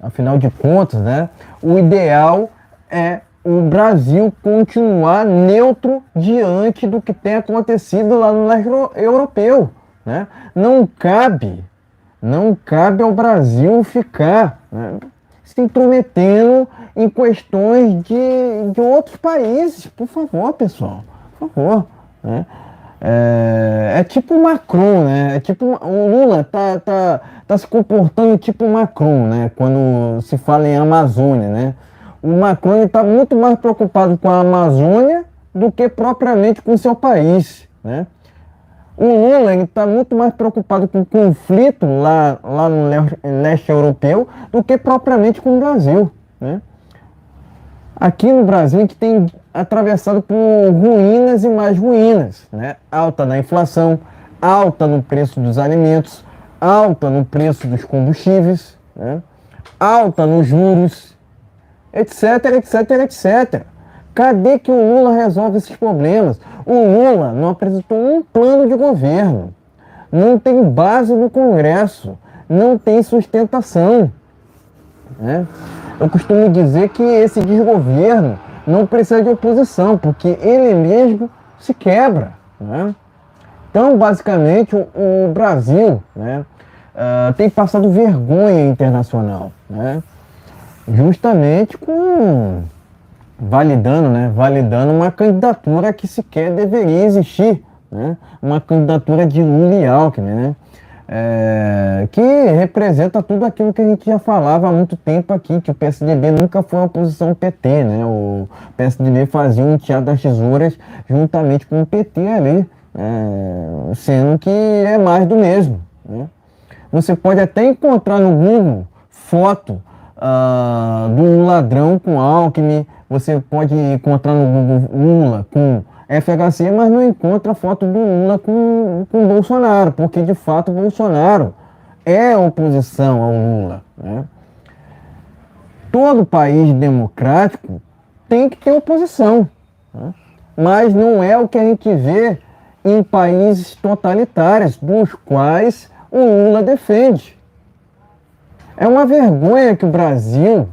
Afinal de contas, né, o ideal é o Brasil continuar neutro diante do que tem acontecido lá no leste europeu, né? Não cabe ao Brasil ficar, né, se intrometendo em questões de outros países. Por favor, pessoal, por favor, né? É tipo o Macron, né? É tipo o Lula tá se comportando tipo o Macron, né? Quando se fala em Amazônia, né? O Macron está muito mais preocupado com a Amazônia do que propriamente com o seu país, né? O Lula está muito mais preocupado com o conflito lá no leste europeu do que propriamente com o Brasil, né? Aqui no Brasil a gente tem atravessado por ruínas e mais ruínas, né? Alta na inflação, alta no preço dos alimentos, alta no preço dos combustíveis, né? Alta nos juros, etc, etc, etc. Cadê que o Lula resolve esses problemas? O Lula não apresentou um plano de governo, não tem base no Congresso, não tem sustentação, né? Eu costumo dizer que esse desgoverno não precisa de oposição, porque ele mesmo se quebra, né? Então, basicamente, o Brasil, né, tem passado vergonha internacional, né? Justamente validando uma candidatura que sequer deveria existir, né? Uma candidatura de Lula e Alckmin, né? Que representa tudo aquilo que a gente já falava há muito tempo aqui, que o PSDB nunca foi uma oposição ao PT, né? O PSDB fazia um teatro das tesouras juntamente com o PT ali, sendo que é mais do mesmo, né? Você pode até encontrar no Google foto de um ladrão com Alckmin, você pode encontrar no Google Lula com FHC, mas não encontra foto do Lula com Bolsonaro, porque de fato Bolsonaro é oposição ao Lula, né? Todo país democrático tem que ter oposição, né? Mas não é o que a gente vê em países totalitários, dos quais o Lula defende. É uma vergonha que o Brasil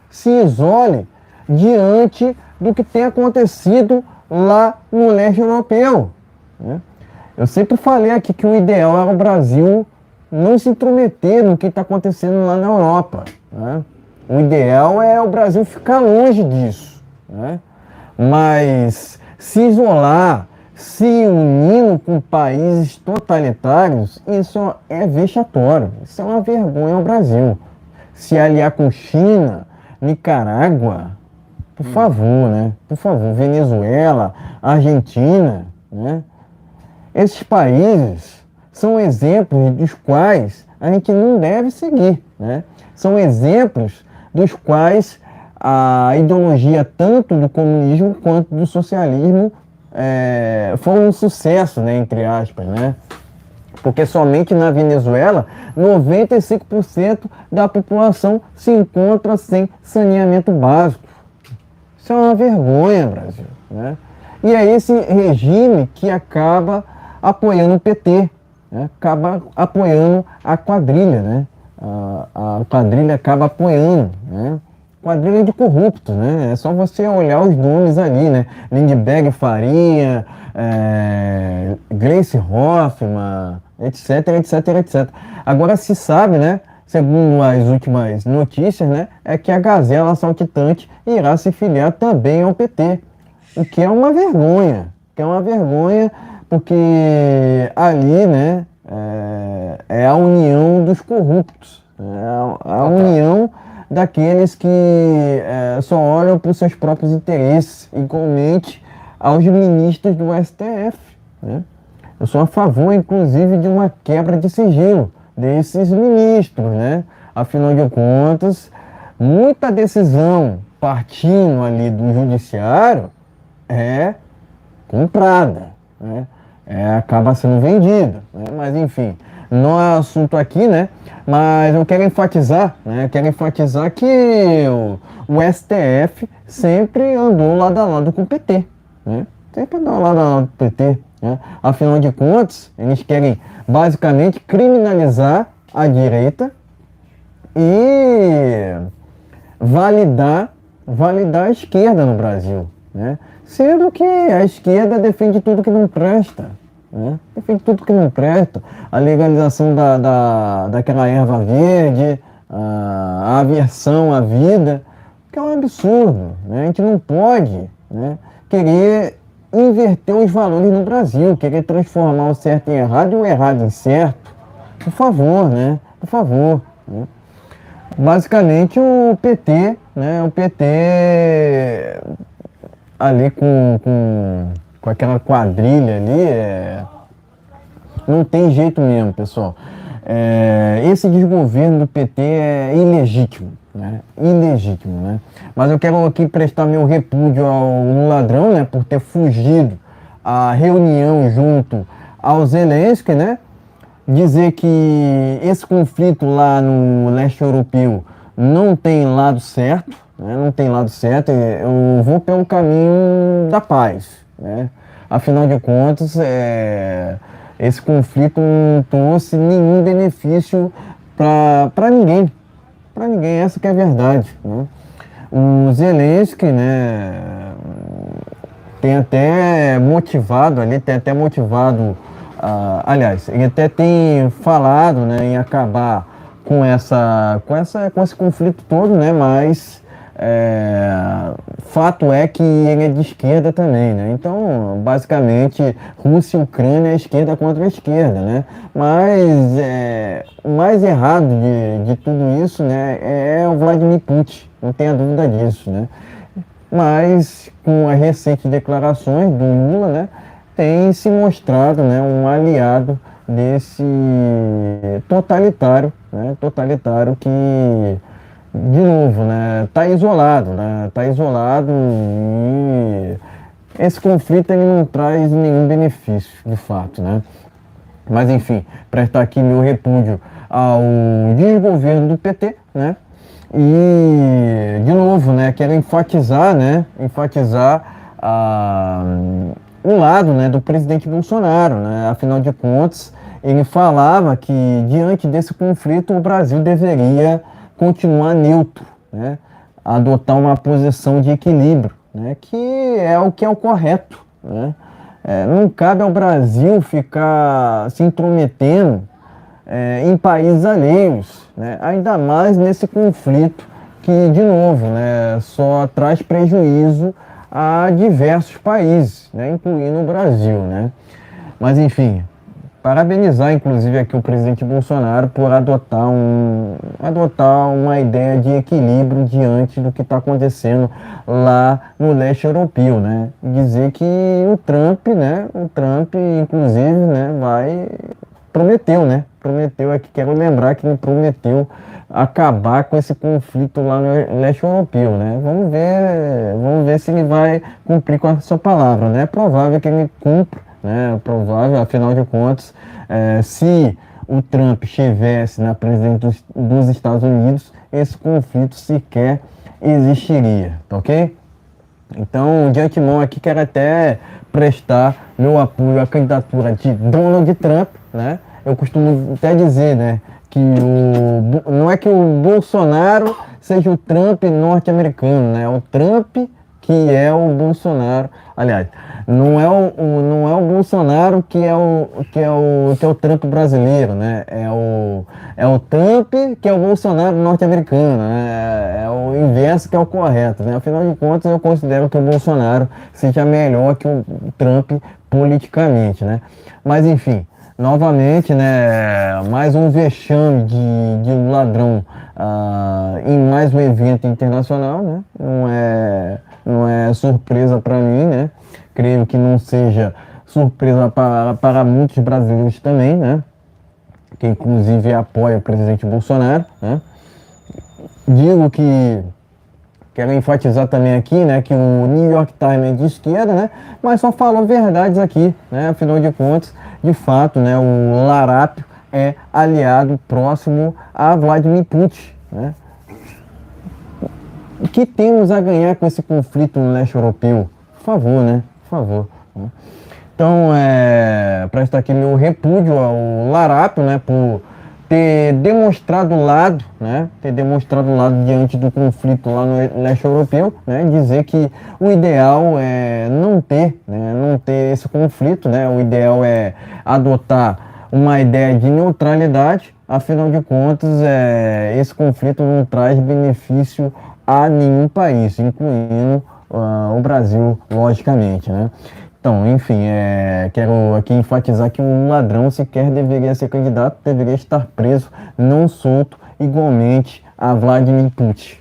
se isole diante do que tem acontecido lá no leste europeu, né? Eu sempre falei aqui que o ideal era o Brasil não se intrometer no que está acontecendo lá na Europa, né? O ideal é o Brasil ficar longe disso, né? Mas se isolar, se unindo com países totalitários, isso é vexatório, isso é uma vergonha ao Brasil. Se aliar com China, Nicarágua, por favor, né? Por favor, Venezuela, Argentina, né? Esses países são exemplos dos quais a gente não deve seguir, né? São exemplos dos quais a ideologia tanto do comunismo quanto do socialismo foi um sucesso, né? Entre aspas, né? Porque somente na Venezuela 95% da população se encontra sem saneamento básico. Isso é uma vergonha, Brasil, né? E é esse regime que acaba apoiando o PT, né? Acaba apoiando a quadrilha, né? A quadrilha acaba apoiando, né? Quadrilha de corruptos, né? É só você olhar os nomes ali, né? Lindbergh Faria, Gleice Hoffmann, etc, etc, etc. Agora se sabe, né? Segundo as últimas notícias, né, é que a Gazela Saltitante irá se filiar também ao PT, o que é uma vergonha, porque ali, né, é a união dos corruptos, a união daqueles que só olham para os seus próprios interesses, igualmente aos ministros do STF, né? Eu sou a favor, inclusive, de uma quebra de sigilo desses ministros, né? Afinal de contas, muita decisão partindo ali do judiciário é comprada, né? Acaba sendo vendida, né? Mas enfim, não é assunto aqui, né? Mas eu quero enfatizar, né? Que o STF sempre andou lado a lado com o PT, né? Sempre andou lado a lado com o PT, né? Afinal de contas, eles querem basicamente criminalizar a direita e validar a esquerda no Brasil, né? Sendo que a esquerda defende tudo que não presta, né? Defende tudo que não presta. A legalização daquela erva verde, a aversão à vida, que é um absurdo, né? A gente não pode, né, querer inverter os valores no Brasil, querer transformar o certo em errado e o errado em certo. Por favor, né? Por favor, né? Basicamente o PT, né? O PT ali com aquela quadrilha ali, não tem jeito mesmo, pessoal. Esse desgoverno do PT é ilegítimo, né? Ilegítimo, né? Mas eu quero aqui prestar meu repúdio ao ladrão, né? Por ter fugido à reunião junto ao Zelensky, né? Dizer que esse conflito lá no leste europeu não tem lado certo, né? Não tem lado certo. Eu vou pelo caminho da paz, né? Afinal de contas, esse conflito não trouxe nenhum benefício para ninguém. Para ninguém, essa que é a verdade, né? O Zelensky, né, tem até motivado ali, aliás, ele até tem falado, né, em acabar com esse conflito todo, né, mas fato é que ele é de esquerda também, né? Então, basicamente, Rússia e Ucrânia é esquerda contra a esquerda, né? Mas o mais errado de tudo isso, né, é o Vladimir Putin, não tenha dúvida disso, né? Mas, com as recentes declarações do Lula, né, tem se mostrado, né, um aliado desse totalitário, né? Totalitário que, de novo, né, tá isolado, né? Tá isolado e esse conflito ele não traz nenhum benefício, de fato, né? Mas, enfim, prestar aqui meu repúdio ao desgoverno do PT, né? E, de novo, né, quero enfatizar um lado, né, do presidente Bolsonaro, né? Afinal de contas, ele falava que, diante desse conflito, o Brasil deveria continuar neutro, né? Adotar uma posição de equilíbrio, né? Que é o correto, né? Não cabe ao Brasil ficar se intrometendo em países alheios, né? Ainda mais nesse conflito que, de novo, né, só traz prejuízo a diversos países, né, incluindo o Brasil, né? Mas, enfim, parabenizar, inclusive, aqui o presidente Bolsonaro por adotar uma ideia de equilíbrio diante do que está acontecendo lá no leste europeu, né? Dizer que o Trump, inclusive, né, prometeu aqui, quero lembrar que ele prometeu acabar com esse conflito lá no leste europeu, né? Vamos ver se ele vai cumprir com a sua palavra, né? É provável que ele cumpra, né? É provável, afinal de contas, se o Trump estivesse na presidência dos Estados Unidos, esse conflito sequer existiria, tá ok? Então, de antemão aqui, quero até prestar meu apoio à candidatura de Donald Trump, né? Eu costumo até dizer, né, que não é que o Bolsonaro seja o Trump norte-americano, né? É o Trump que é o Bolsonaro. Aliás, não é o Bolsonaro que é o Trump brasileiro, né? É o Trump que é o Bolsonaro norte-americano, né? É o inverso que é o correto, né? Afinal de contas, eu considero que o Bolsonaro seja melhor que o Trump politicamente, né? Mas, enfim, novamente, né, mais um vexame de um ladrão em mais um evento internacional, né? Não é surpresa para mim, né? Creio que não seja surpresa para muitos brasileiros também, né? Que inclusive apoia o presidente Bolsonaro, né? Digo que quero enfatizar também aqui, né, que o New York Times é de esquerda, né, mas só falou verdades aqui, né, afinal de contas, de fato, né, o Larápio é aliado próximo a Vladimir Putin, né. O que temos a ganhar com esse conflito no leste europeu? Por favor, né, por favor. Então, presta aqui meu repúdio ao Larápio, né, ter demonstrado lado, né, ter demonstrado lado diante do conflito lá no leste europeu, né, dizer que o ideal é não ter, né, não ter esse conflito, né, o ideal é adotar uma ideia de neutralidade, afinal de contas, esse conflito não traz benefício a nenhum país, incluindo o Brasil, logicamente, né. Então, enfim, quero aqui enfatizar que um ladrão sequer deveria ser candidato, deveria estar preso, não solto, igualmente a Vladimir Putin.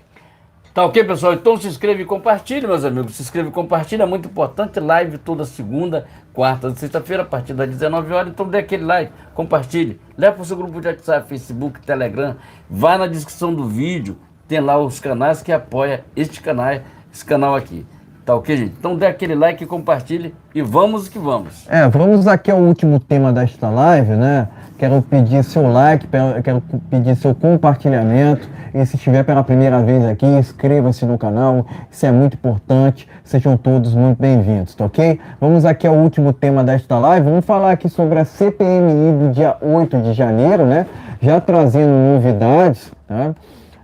Tá ok, pessoal? Então se inscreve e compartilha, meus amigos. Se inscreve e compartilha, é muito importante. Live toda segunda, quarta e sexta-feira, a partir das 19 horas. Então dê aquele like, compartilhe. Leva para o seu grupo de WhatsApp, Facebook, Telegram. Vai na descrição do vídeo, tem lá os canais que apoiam esse canal aqui. Tá ok, gente? Então dê aquele like, compartilhe e vamos que vamos. Vamos aqui ao último tema desta live, né? Quero pedir seu like, quero pedir seu compartilhamento. E se estiver pela primeira vez aqui, inscreva-se no canal. Isso é muito importante. Sejam todos muito bem-vindos, tá ok? Vamos aqui ao último tema desta live. Vamos falar aqui sobre a CPMI do dia 8 de janeiro, né? Já trazendo novidades, tá?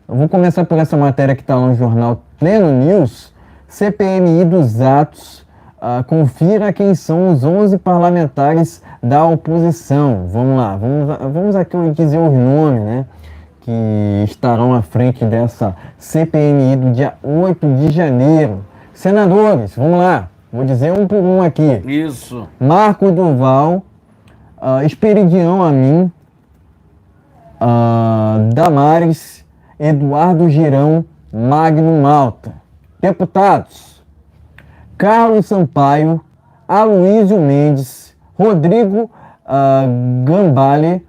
Eu vou começar por essa matéria que está lá no jornal Pleno News. CPMI dos atos, confira quem são os 11 parlamentares da oposição. Vamos lá, vamos aqui dizer os nomes, né, que estarão à frente dessa CPMI do dia 8 de janeiro. Senadores, vamos lá, vou dizer um por um aqui. Isso. Marco Duval, Esperidião Amin, Damares, Eduardo Girão, Magno Malta. Deputados: Carlos Sampaio, Aloysio Mendes, Rodrigo Gambale,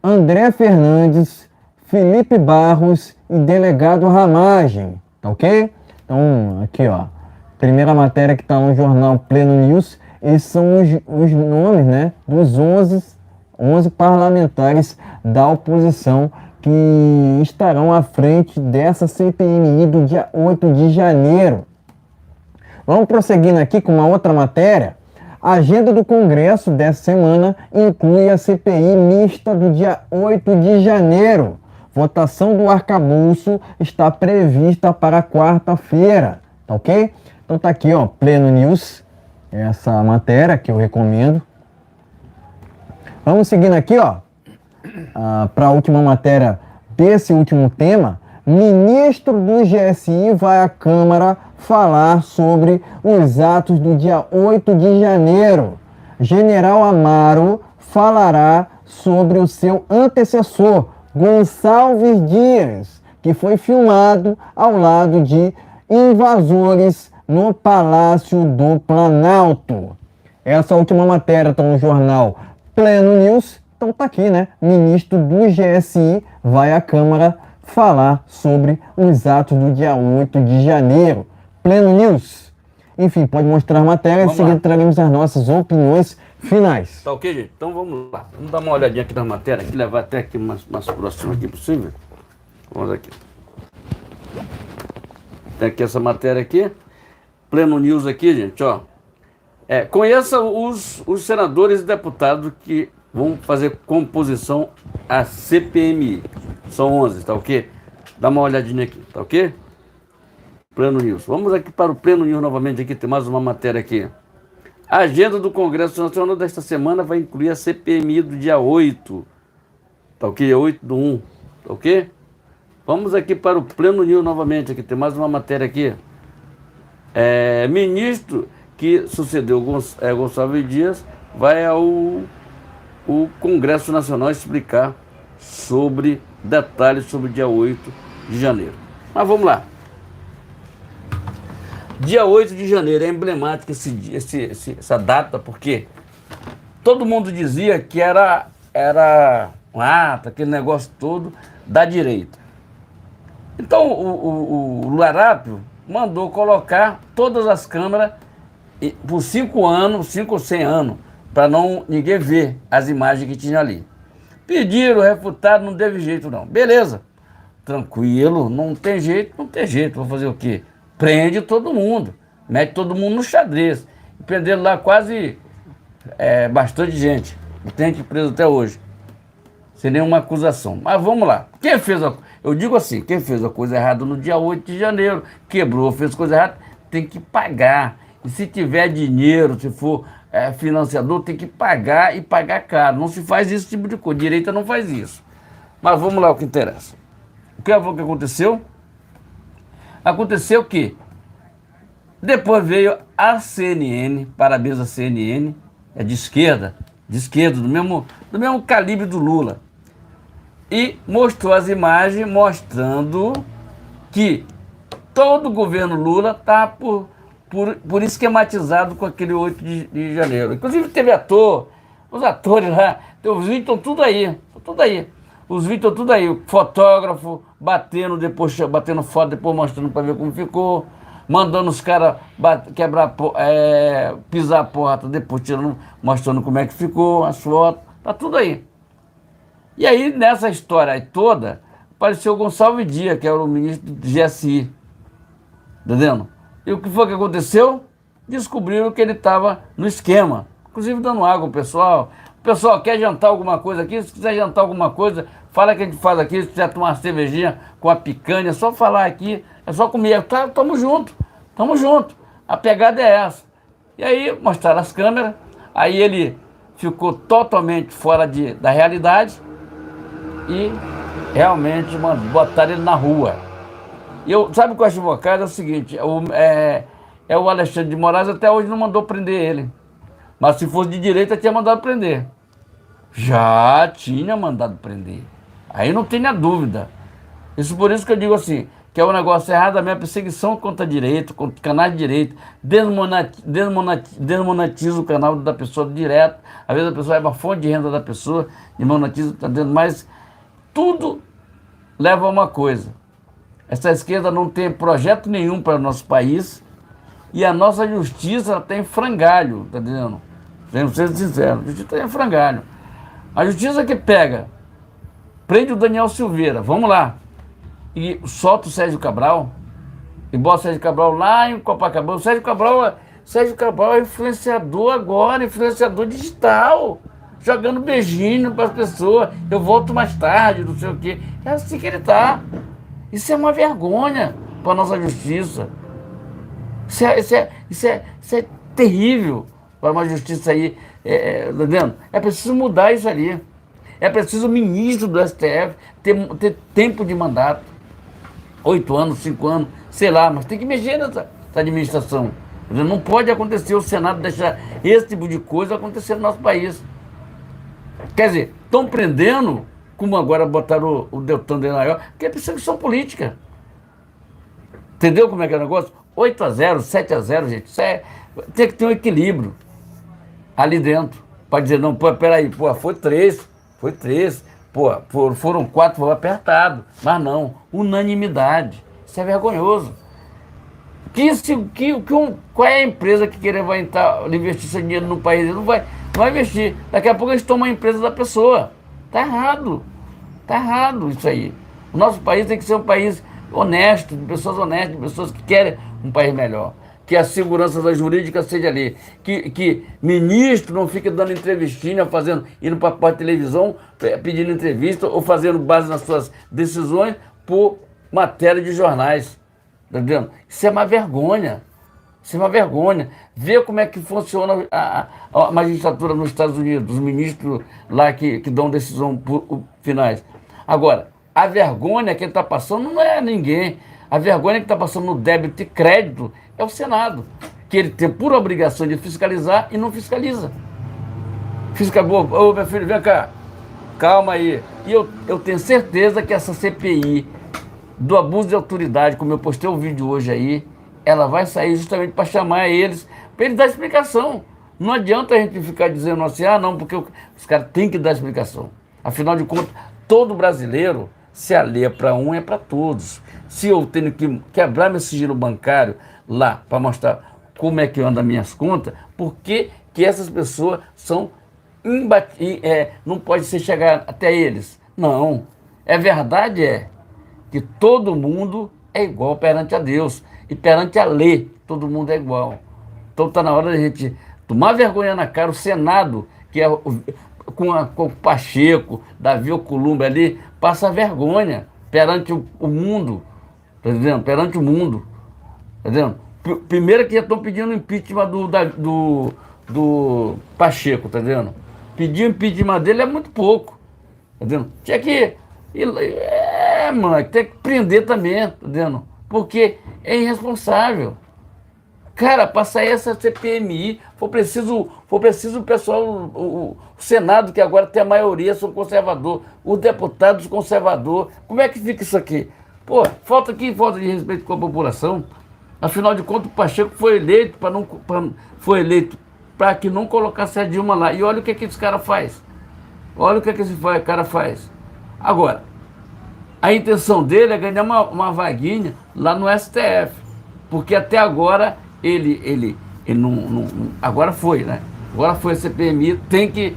André Fernandes, Felipe Barros e delegado Ramagem, tá ok? Então, aqui ó, primeira matéria que está no jornal Pleno News, esses são os nomes, né, dos 11 parlamentares da oposição que estarão à frente dessa CPMI do dia 8 de janeiro. Vamos prosseguindo aqui com uma outra matéria. A agenda do Congresso dessa semana inclui a CPI mista do dia 8 de janeiro. Votação do arcabouço está prevista para quarta-feira, tá ok? Então tá aqui, ó, Pleno News, essa matéria que eu recomendo. Vamos seguindo aqui, ó. Para a última matéria desse último tema, ministro do GSI vai à Câmara falar sobre os atos do dia 8 de janeiro. General Amaro falará sobre o seu antecessor, Gonçalves Dias, que foi filmado ao lado de invasores no Palácio do Planalto. Essa última matéria está no jornal Pleno News. Então tá aqui, né? Ministro do GSI vai à Câmara falar sobre os atos do dia 8 de janeiro. Pleno News. Enfim, pode mostrar a matéria e em seguida traremos as nossas opiniões finais. Tá ok, gente? Então vamos lá. Vamos dar uma olhadinha aqui na matéria, aqui, levar até aqui mais próximo aqui possível. Vamos aqui. Tem aqui essa matéria aqui. Pleno News aqui, gente, ó. Conheça os senadores e deputados que vão fazer composição à CPMI. São 11, tá ok? Dá uma olhadinha aqui, tá ok? Pleno News. Vamos aqui para o Pleno News novamente, aqui tem mais uma matéria aqui. A agenda do Congresso Nacional desta semana vai incluir a CPMI do dia 8. Tá ok? 8/1, tá ok? Vamos aqui para o Pleno News novamente, aqui tem mais uma matéria aqui. Ministro que sucedeu Gonçalves Dias vai ao Congresso Nacional explicar sobre detalhes sobre o dia 8 de janeiro. Mas vamos lá. Dia 8 de janeiro é emblemática essa data, porque todo mundo dizia que era um ato, aquele negócio todo da direita. Então o Larápio mandou colocar todas as câmeras por 5 anos, 5 ou 100 anos, para ninguém ver as imagens que tinha ali. Pediram, refutaram, não teve jeito não. Beleza, tranquilo, não tem jeito, vou fazer o quê? Prende todo mundo, mete todo mundo no xadrez. E prenderam lá quase bastante gente, tem que preso até hoje. sem nenhuma acusação. Mas vamos lá. Eu digo assim, quem fez a coisa errada no dia 8 de janeiro, quebrou, fez coisa errada, tem que pagar. E se tiver dinheiro, se for financiador, tem que pagar e pagar caro. Não se faz esse tipo de coisa. Direita não faz isso. Mas vamos lá o que interessa. O que aconteceu? Aconteceu que depois veio a CNN, parabéns à CNN, é de esquerda, do mesmo calibre do Lula. E mostrou as imagens mostrando que todo o governo Lula está por esquematizado com aquele 8 de janeiro. Inclusive teve os atores lá, os vídeos estão tudo aí. Os vídeos estão tudo aí. O fotógrafo batendo foto, depois mostrando para ver como ficou. Mandando os caras pisar a porta, depois mostrando como é que ficou, as fotos. Tá tudo aí. E aí, nessa história aí toda, apareceu o Gonçalves Dias, que era o ministro do GSI. Entendendo? E o que foi que aconteceu? Descobriram que ele estava no esquema. Inclusive dando água ao pessoal. Pessoal, quer jantar alguma coisa aqui? Se quiser jantar alguma coisa, fala que a gente faz aqui. Se quiser tomar uma cervejinha com a picanha, é só falar aqui. É só comer. Tá, tamo junto. A pegada é essa. E aí mostraram as câmeras. Aí ele ficou totalmente fora da realidade. E realmente botaram ele na rua. Sabe o que eu acho invocado? É o seguinte, o Alexandre de Moraes até hoje não mandou prender ele. Mas se fosse de direita, tinha mandado prender. Já tinha mandado prender. Aí não tenha dúvida. Por isso que eu digo assim, que é um negócio errado, a minha perseguição contra a direita, contra canais de direita, desmonetiza o canal da pessoa direto. Às vezes a pessoa é uma fonte de renda da pessoa, desmonetiza, mas tudo leva a uma coisa. Essa esquerda não tem projeto nenhum para o nosso país e a nossa justiça está em frangalho, tá entendendo? Vamos ser sinceros, a justiça está em frangalho. A justiça que prende o Daniel Silveira, vamos lá, e solta o Sérgio Cabral, e bota o Sérgio Cabral lá em Copacabana. O Sérgio Cabral é influenciador agora, influenciador digital, jogando beijinho para as pessoas, eu volto mais tarde, não sei o quê. É assim que ele está. Isso é uma vergonha para a nossa justiça. Isso é terrível para uma justiça aí. Tá vendo? É preciso mudar isso ali. É preciso o ministro do STF ter tempo de mandato. 8 anos, 5 anos, sei lá, mas tem que mexer nessa administração. Não pode acontecer o Senado deixar esse tipo de coisa acontecer no nosso país. Quer dizer, estão prendendo, como agora botaram o Deltan Dallagnol, que é perseguição política. Entendeu como é que é o negócio? 8-0, 7-0, gente. Tem que ter um equilíbrio ali dentro. Pode dizer, não, peraí, foi 3. Foram 4, foi apertado. Mas não, unanimidade. Isso é vergonhoso. Qual é a empresa que vai investir seu dinheiro no país? Ele não vai investir. Daqui a pouco eles tomam a empresa da pessoa. Tá errado isso aí. O nosso país tem que ser um país honesto, de pessoas honestas, de pessoas que querem um país melhor. Que a segurança da jurídica seja ali. Que ministro não fique dando entrevistinha, indo para a televisão, pedindo entrevista ou fazendo base nas suas decisões por matéria de jornais. Tá vendo? Isso é uma vergonha. Ver como é que funciona a magistratura nos Estados Unidos, os ministros lá que dão decisão finais. Agora, a vergonha que ele está passando não é ninguém. A vergonha que está passando no débito e crédito é o Senado, que ele tem por obrigação de fiscalizar e não fiscaliza. Ô, meu filho, vem cá, calma aí. E eu tenho certeza que essa CPI do abuso de autoridade, como eu postei o vídeo hoje aí, ela vai sair justamente para chamar eles, para eles dar explicação. Não adianta a gente ficar dizendo assim, não, porque os caras têm que dar explicação. Afinal de contas, todo brasileiro, se a lei é para um, é para todos. Se eu tenho que quebrar meu sigilo bancário lá para mostrar como é que eu ando as minhas contas, por que essas pessoas são não pode ser chegar até eles? Não. Verdade que todo mundo é igual perante a Deus. E perante a lei, todo mundo é igual. Então está na hora de a gente tomar vergonha na cara. O Senado, que com o Pacheco, Davi Alcolumbre ali, passa vergonha perante o mundo, tá entendendo? Perante o mundo, tá entendendo? Primeiro que já estão pedindo impeachment do Pacheco, tá entendendo? Pedir o impeachment dele é muito pouco, tá entendendo? Tinha que... mano, tem que prender também, tá entendendo? Porque é irresponsável. Cara, para sair essa CPMI, for preciso o pessoal, o Senado, que agora tem a maioria, são conservador, os deputados conservador. Como é que fica isso aqui? Pô, falta de respeito com a população. Afinal de contas, o Pacheco foi eleito para que não colocasse a Dilma lá. E olha o que esse cara faz. Olha o que esse cara faz. Agora, a intenção dele é ganhar uma vaguinha lá no STF. Porque até agora ele não. Agora foi, né? Agora foi a CPMI, tem que.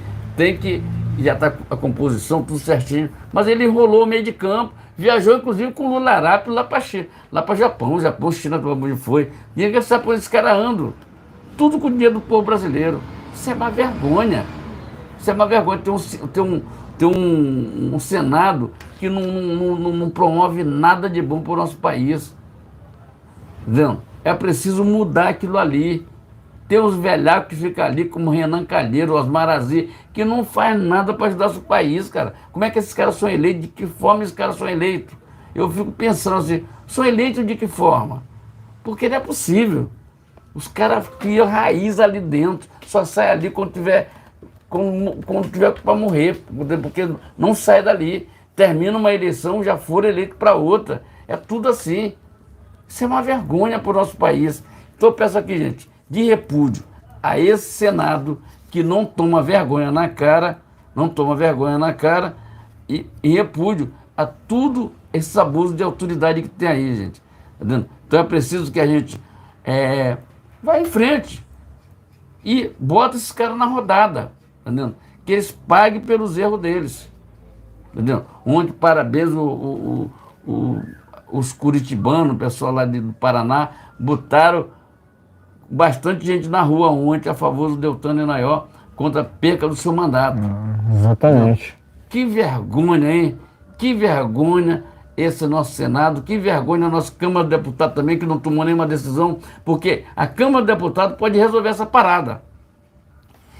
Já está a composição, tudo certinho. Mas ele enrolou o meio de campo, viajou inclusive com o Lula Arápio lá para Japão, China, onde foi. Ninguém sabe por esse cara anda. Tudo com o dinheiro do povo brasileiro. Isso é uma vergonha. Isso é uma vergonha. Ter um Senado que não promove nada de bom para o nosso país. Entendeu? É preciso mudar aquilo ali. Tem os velhacos que ficam ali, como Renan Calheiro, Osmar Aziz, que não faz nada para ajudar o país, cara. Como é que esses caras são eleitos? De que forma esses caras são eleitos? Eu fico pensando assim, são eleitos de que forma? Porque não é possível. Os caras criam raiz ali dentro, só sai ali quando tiver para morrer, porque não sai dali. Termina uma eleição, já foram eleitos para outra. É tudo assim. Isso é uma vergonha para o nosso país. Então eu peço aqui, gente, de repúdio a esse Senado que não toma vergonha na cara, e repúdio a tudo esses abusos de autoridade que tem aí, gente. Tá vendo? Então é preciso que a gente vá em frente e bota esses caras na rodada, tá vendo? Que eles paguem pelos erros deles. Entendeu? Onde, parabéns, os curitibanos, o pessoal lá do Paraná, botaram bastante gente na rua ontem a favor do Deltan Dallagnol contra a perca do seu mandato. Exatamente. Que vergonha, hein? Que vergonha esse nosso Senado, que vergonha a nossa Câmara de Deputados também, que não tomou nenhuma decisão, porque a Câmara de Deputados pode resolver essa parada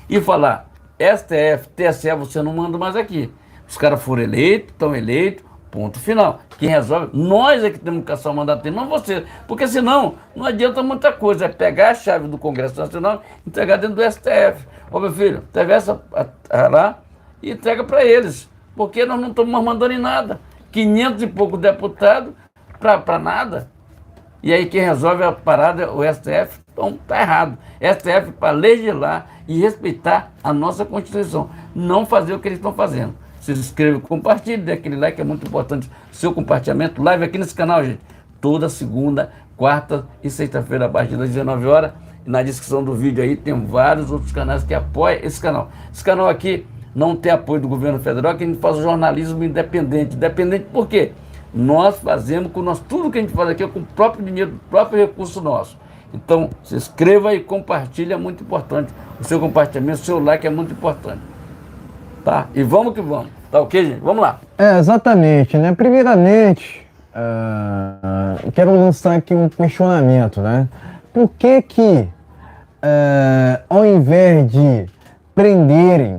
e falar, STF, TSE, você não manda mais aqui. Os caras foram eleitos, estão eleitos, ponto final. Quem resolve, nós é que temos que caçar o mandato dele, não você. Porque senão, não adianta muita coisa. É pegar a chave do Congresso Nacional e entregar dentro do STF. Ô meu filho, pega essa lá e entrega para eles. Porque nós não estamos mais mandando em nada. 500 e poucos deputados para nada. E aí quem resolve a parada é o STF. Então tá errado. STF para legislar e respeitar a nossa Constituição. Não fazer o que eles estão fazendo. Se inscreva, compartilhe, dê aquele like, é muito importante. Seu compartilhamento, live aqui nesse canal, gente. Toda segunda, quarta e sexta-feira, a partir das 19 horas. E na descrição do vídeo aí tem vários outros canais que apoiam esse canal. Esse canal aqui não tem apoio do governo federal, que a gente faz jornalismo independente. Independente por quê? Nós fazemos com tudo que a gente faz aqui é com o próprio dinheiro, o próprio recurso nosso. Então, se inscreva e compartilhe, é muito importante. O seu compartilhamento, o seu like é muito importante. Tá? E vamos que vamos. Tá ok, gente? Vamos lá. Exatamente, né? Primeiramente, quero lançar aqui um questionamento, né? Por que ao invés de prenderem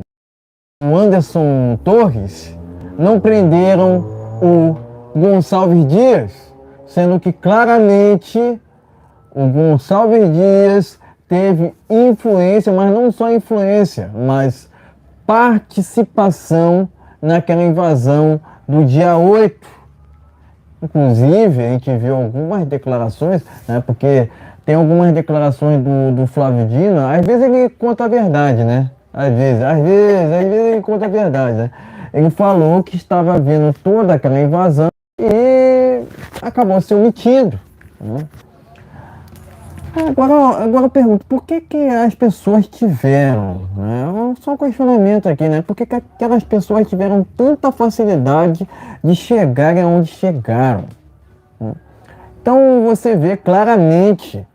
o Anderson Torres, não prenderam o Gonçalves Dias, sendo que claramente o Gonçalves Dias teve influência, mas não só influência, mas participação naquela invasão do dia 8. Inclusive, a gente viu algumas declarações, né, porque tem algumas declarações do Flávio Dino, às vezes ele conta a verdade, né? Às vezes ele conta a verdade, né? Ele falou que estava vendo toda aquela invasão e acabou se omitindo, né? Agora eu pergunto, por que as pessoas tiveram, né? Só um questionamento aqui, né? Por que aquelas pessoas tiveram tanta facilidade de chegarem aonde chegaram, né? Então você vê claramente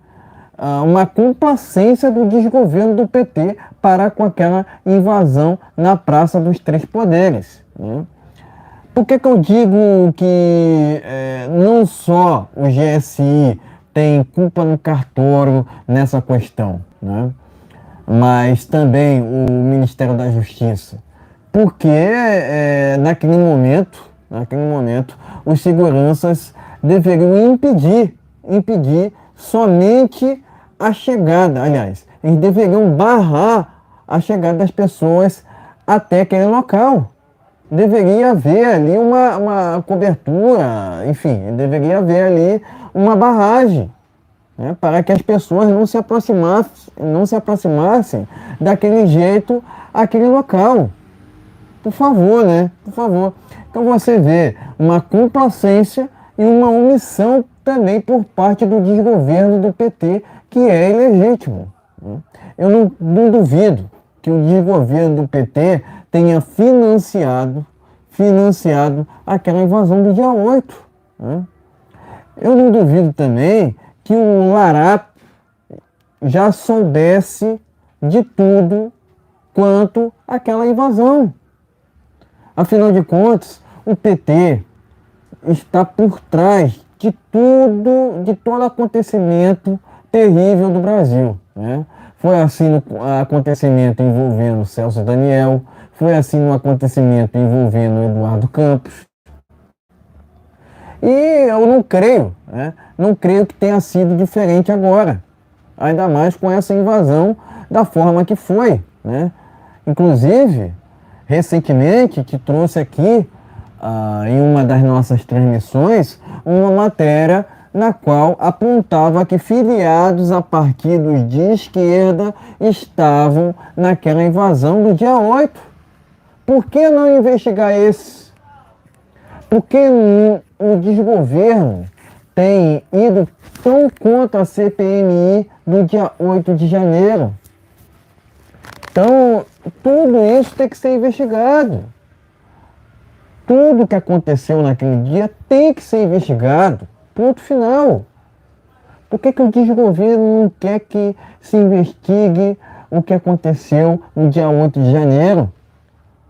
uma complacência do desgoverno do PT para com aquela invasão na Praça dos Três Poderes, né? Por que eu digo que não só o GSI tem culpa no cartório nessa questão, né? Mas também o Ministério da Justiça? Porque naquele momento, os seguranças deveriam impedir somente a chegada, aliás, eles deveriam barrar a chegada das pessoas até aquele local. Deveria haver ali uma cobertura, enfim, deveria haver ali uma barragem, né, para que as pessoas não se aproximassem daquele jeito àquele local. Por favor, né? Por favor. Então você vê uma complacência e uma omissão também por parte do desgoverno do PT, que é ilegítimo, né? Eu não duvido que o desgoverno do PT tenha financiado aquela invasão do dia 8, né? Eu não duvido também que o Larato já soubesse de tudo quanto àquela invasão. Afinal de contas, o PT está por trás de todo acontecimento terrível do Brasil, né? Foi assim no acontecimento envolvendo Celso Daniel, foi assim no acontecimento envolvendo Eduardo Campos. E eu não creio, né? Não creio que tenha sido diferente agora, ainda mais com essa invasão da forma que foi, né? Inclusive, recentemente, que trouxe aqui em uma das nossas transmissões uma matéria na qual apontava que filiados a partidos de esquerda estavam naquela invasão do dia 8. Por que não investigar esses? Por que o desgoverno tem ido tão contra a CPMI do dia 8 de janeiro? Então, tudo isso tem que ser investigado. Tudo que aconteceu naquele dia tem que ser investigado. Ponto final. Por que o desgoverno não quer que se investigue o que aconteceu no dia 8 de janeiro?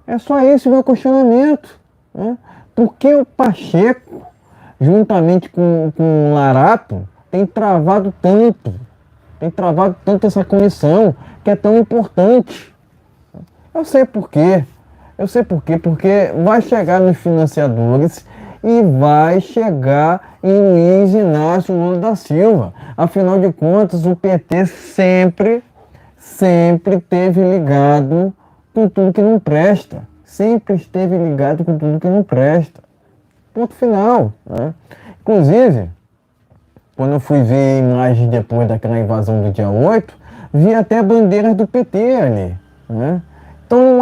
É só esse o meu questionamento, né? Por que o Pacheco, juntamente com o Larato, tem travado tanto essa comissão que é tão importante? Eu sei por quê. Porque vai chegar nos financiadores e vai chegar em Luiz Inácio Lula da Silva. Afinal de contas, o PT sempre esteve ligado com tudo que não presta. Sempre esteve ligado com tudo que não presta. Ponto final, né? Inclusive, quando eu fui ver imagens depois daquela invasão do dia 8, vi até bandeiras do PT ali, né? Então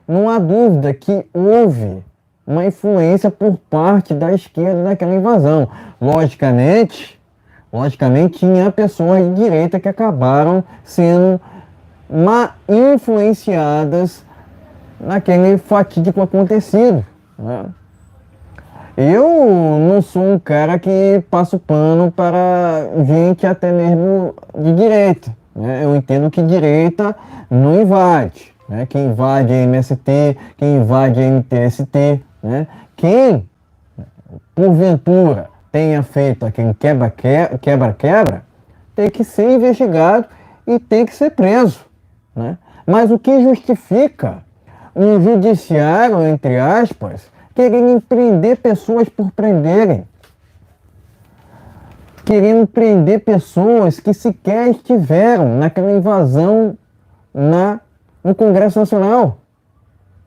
não há dúvida que houve uma influência por parte da esquerda naquela invasão. Logicamente tinha pessoas de direita que acabaram sendo influenciadas naquele fatídico acontecido, né? Eu não sou um cara que passo pano para gente até mesmo de direita, né? Eu entendo que direita não invade, né? Quem invade é MST, quem invade é MTST, né? Quem, porventura, tenha feito aquele quebra-quebra, tem que ser investigado e tem que ser preso, né? Mas o que justifica um judiciário, entre aspas, querendo prender pessoas por prenderem? Querendo prender pessoas que sequer estiveram naquela invasão no Congresso Nacional,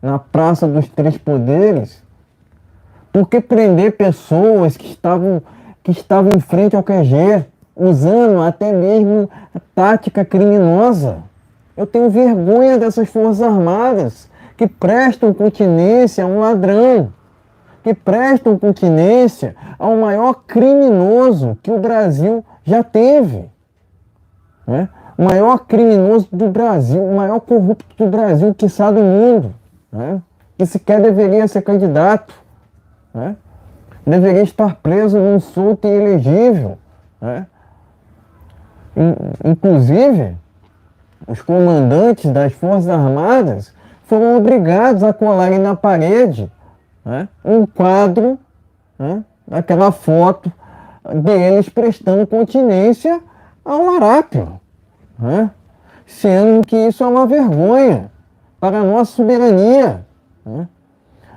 na Praça dos Três Poderes. Por que prender pessoas que estavam em frente ao QG, usando até mesmo tática criminosa? Eu tenho vergonha dessas Forças Armadas que prestam continência a um ladrão, que prestam continência ao maior criminoso que o Brasil já teve, né? O maior criminoso do Brasil, o maior corrupto do Brasil, quiçá do mundo, né? Que sequer deveria ser candidato, né? Deveria estar preso num solto e elegível, né? Inclusive, os comandantes das Forças Armadas foram obrigados a colarem na parede, né, um quadro, né, daquela foto deles prestando continência ao Larápio, né, sendo que isso é uma vergonha para a nossa soberania, né.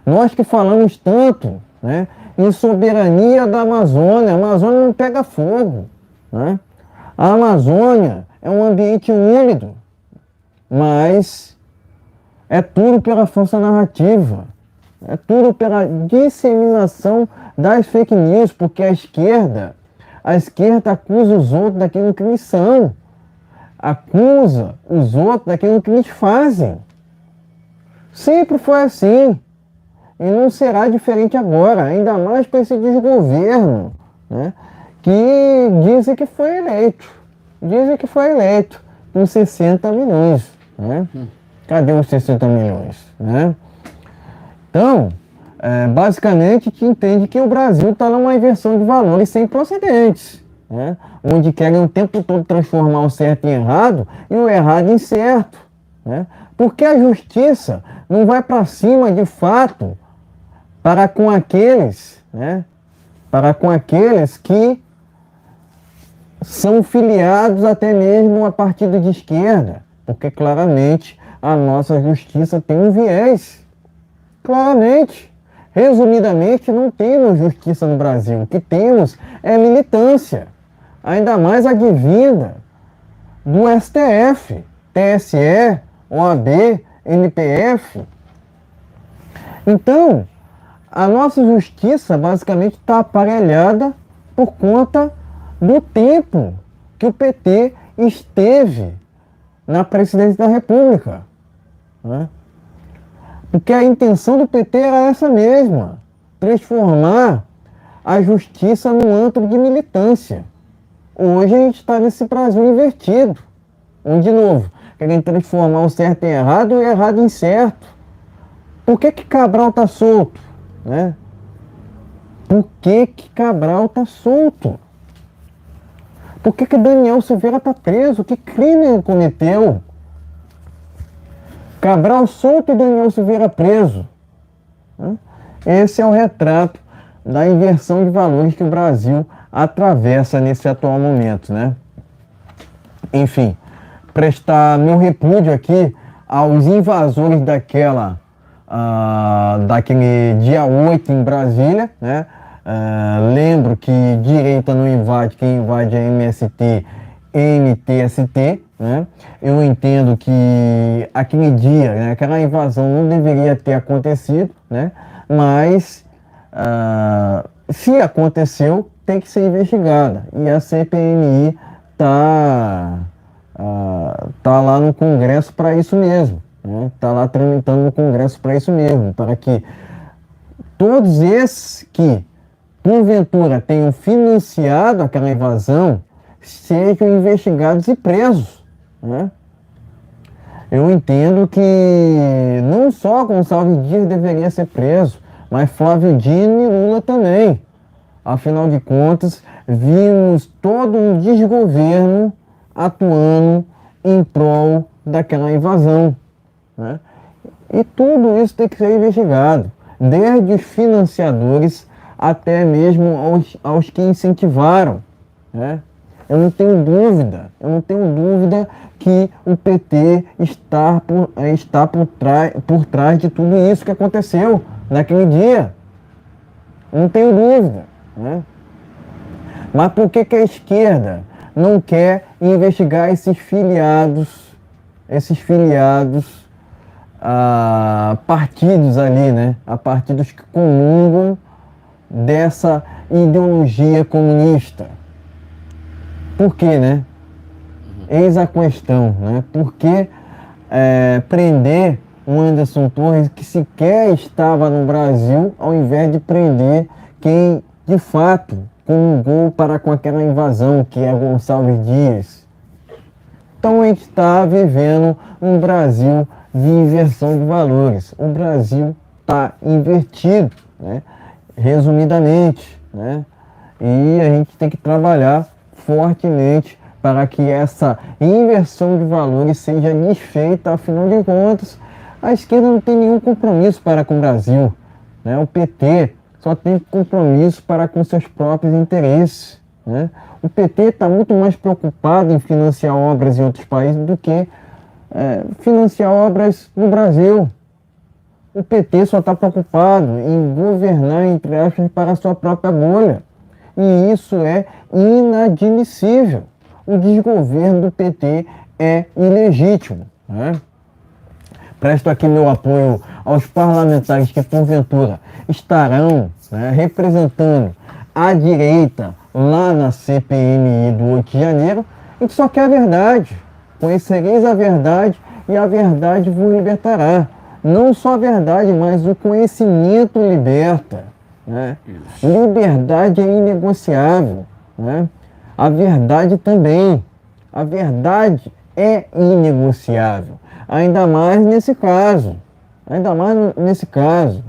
Nós que falamos tanto, né, em soberania da Amazônia, a Amazônia não pega fogo, né? A Amazônia é um ambiente úmido, mas é tudo pela força narrativa, é tudo pela disseminação das fake news, porque a esquerda acusa os outros daquilo que eles são, acusa os outros daquilo que eles fazem. Sempre foi assim. E não será diferente agora, ainda mais com esse desgoverno, né, que dizem que foi eleito. Dizem que foi eleito com 60 milhões. Né? Cadê os 60 milhões? Né? Então, basicamente, que entende que o Brasil está numa inversão de valores sem precedentes, né? Onde querem o tempo todo transformar o certo em errado e o errado em certo. Né? Porque a justiça não vai para cima de fato para com aqueles, né, para com aqueles que são filiados até mesmo a partido de esquerda, porque claramente a nossa justiça tem um viés. Claramente, resumidamente, não temos justiça no Brasil. O que temos é militância, ainda mais advinda do STF, TSE, OAB, MPF. Então, a nossa justiça basicamente está aparelhada por conta do tempo que o PT esteve na presidência da República. Né? Porque a intenção do PT era essa mesma, transformar a justiça num antro de militância. Hoje a gente está nesse Brasil invertido, onde, de novo, querem transformar o certo em errado e o errado em certo. Por que Cabral está solto? Né? Por que Cabral está solto? Por que Daniel Silveira está preso? Que crime ele cometeu? Cabral solto e Daniel Silveira preso. Né? Esse é o retrato da inversão de valores que o Brasil atravessa nesse atual momento. Né? Enfim, prestar meu repúdio aqui aos invasores daquele dia 8 em Brasília, né? Lembro que direita não invade, quem invade é MST, MTST, né? Eu entendo que aquele dia, né, aquela invasão não deveria ter acontecido, né? Mas se aconteceu, tem que ser investigada. E a CPMI tá lá no Congresso para isso mesmo. Está lá tramitando no Congresso para isso mesmo, para que todos esses que, porventura, tenham financiado aquela invasão sejam investigados e presos. Né? Eu entendo que não só Gonçalves Dias deveria ser preso, mas Flávio Dino e Lula também. Afinal de contas, vimos todo um desgoverno atuando em prol daquela invasão. Né? E tudo isso tem que ser investigado, desde os financiadores até mesmo aos que incentivaram. Né? Eu não tenho dúvida que o PT está por trás de tudo isso que aconteceu naquele dia. Não tenho dúvida. Né? Mas por que a esquerda não quer investigar esses filiados a partidos ali, né? A partidos que comungam dessa ideologia comunista? Por quê, né? Eis a questão, né? Por que prender um Anderson Torres que sequer estava no Brasil, ao invés de prender quem de fato comungou para com aquela invasão, que é Gonçalves Dias? Então a gente está vivendo um Brasil de inversão de valores. O Brasil está invertido, né? Resumidamente, né? E a gente tem que trabalhar fortemente para que essa inversão de valores seja desfeita. Afinal de contas, a esquerda não tem nenhum compromisso para com o Brasil, né? O PT só tem compromisso para com seus próprios interesses, né? O PT está muito mais preocupado em financiar obras em outros países do que financiar obras no Brasil. O PT só está preocupado em governar, entre aspas, para a sua própria bolha. E isso é inadmissível. O desgoverno do PT é ilegítimo, né? Presto aqui meu apoio aos parlamentares que, porventura, estarão, né, representando a direita lá na CPMI do 8 de janeiro, e que só quer a verdade. Conhecereis a verdade e a verdade vos libertará. Não só a verdade, mas o conhecimento liberta, né? Liberdade é inegociável, né? A verdade também. A verdade é inegociável. Ainda mais nesse caso.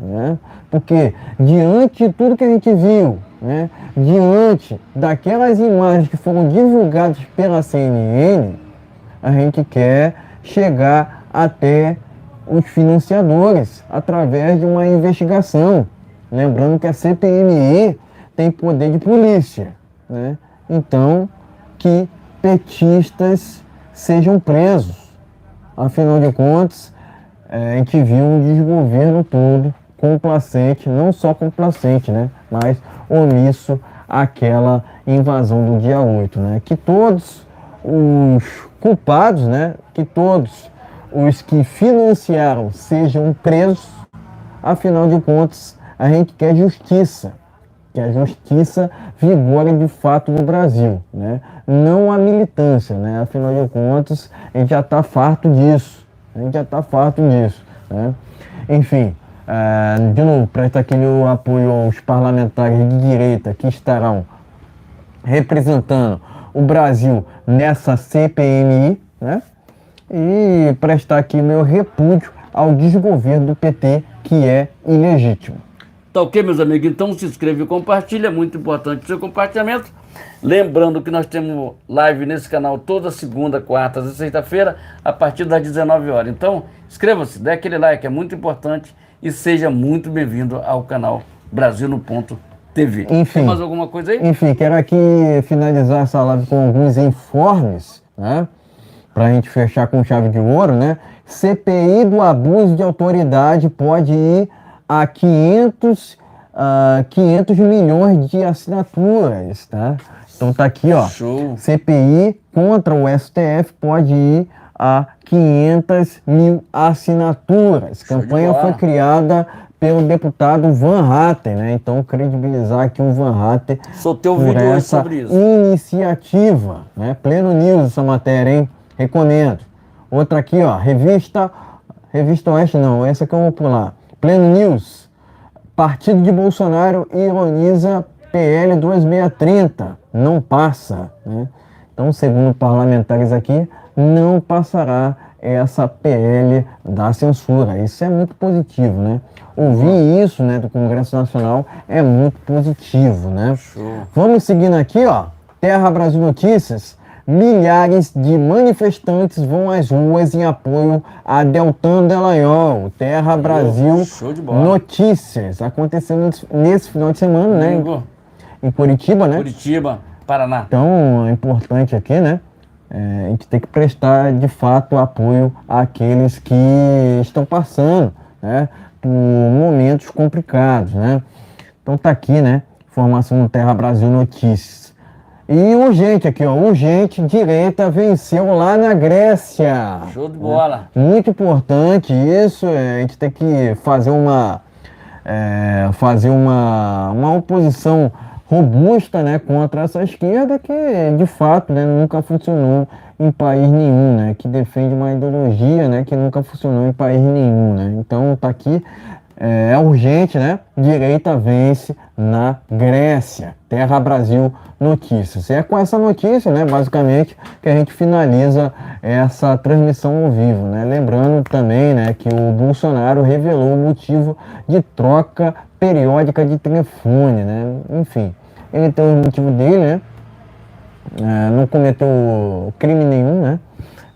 Né? Porque diante de tudo que a gente viu, né? Diante daquelas imagens que foram divulgadas pela CNN, a gente quer chegar até os financiadores através de uma investigação. Lembrando que a CPMI tem poder de polícia, né? Então, que petistas sejam presos. Afinal de contas, a gente viu um desgoverno todo complacente, não só complacente, né? Mas omisso àquela invasão do dia 8, né? Que todos os culpados, né? Que todos os que financiaram sejam presos. Afinal de contas, a gente quer justiça, que a justiça vigore de fato no Brasil, né? Não a militância, né? Afinal de contas, a gente já está farto disso, né? Enfim, de novo, presta aqui meu apoio aos parlamentares de direita que estarão representando o Brasil nessa CPMI, né? E prestar aqui meu repúdio ao desgoverno do PT, que é ilegítimo. Tá ok, meus amigos? Então se inscreve e compartilha, é muito importante o seu compartilhamento. Lembrando que nós temos live nesse canal toda segunda, quarta e sexta-feira, a partir das 19 horas. Então, inscreva-se, dê aquele like, é muito importante, e seja muito bem-vindo ao canal Brasil no Ponto TV. Enfim, tem mais alguma coisa aí? Enfim, quero aqui finalizar essa live com alguns informes, né? Para a gente fechar com chave de ouro, né? CPI do abuso de autoridade pode ir a 500 milhões de assinaturas, tá? Então tá aqui, ó. Show. CPI contra o STF pode ir a 500 mil assinaturas. A campanha foi criada pelo deputado Van Hatten, né? Então credibilizar aqui o Van Hatten Soltei um por vídeo hoje essa sobre isso. iniciativa, né? Pleno News essa matéria, hein? Recomendo. Outra aqui, ó, Revista Oeste não, essa aqui eu vou pular. Pleno News. Partido de Bolsonaro ironiza PL 2630. Não passa, né? Então, segundo parlamentares aqui, não passará essa PL da censura. Isso é muito positivo, né? Ouvir isso, né, do Congresso Nacional é muito positivo, né? Show. Vamos seguindo aqui, ó. Terra Brasil Notícias. Milhares de manifestantes vão às ruas em apoio a Deltan Dallagnol. Terra Brasil Show de bola. Notícias. Acontecendo nesse final de semana, né? Em Curitiba, né? Curitiba, Paraná. Então, é importante aqui, né? A gente tem que prestar, de fato, apoio àqueles que estão passando, né, por momentos complicados, né? Então tá aqui, né? Informação do Terra Brasil Notícias. E urgente aqui, ó, urgente, direita venceu lá na Grécia. Show de bola. Muito importante isso, a gente tem que fazer uma oposição robusta, né, contra essa esquerda que, de fato, né, nunca funcionou em país nenhum, né, que defende uma ideologia, né, que nunca funcionou em país nenhum, né. Então tá aqui, é urgente, né, direita vence na Grécia. Terra Brasil Notícias. E é com essa notícia, né, basicamente, que a gente finaliza essa transmissão ao vivo, né. Lembrando também, né, que o Bolsonaro revelou o motivo de troca periódica de telefone, né. Enfim, ele tem o motivo dele, né. não cometeu crime nenhum, né?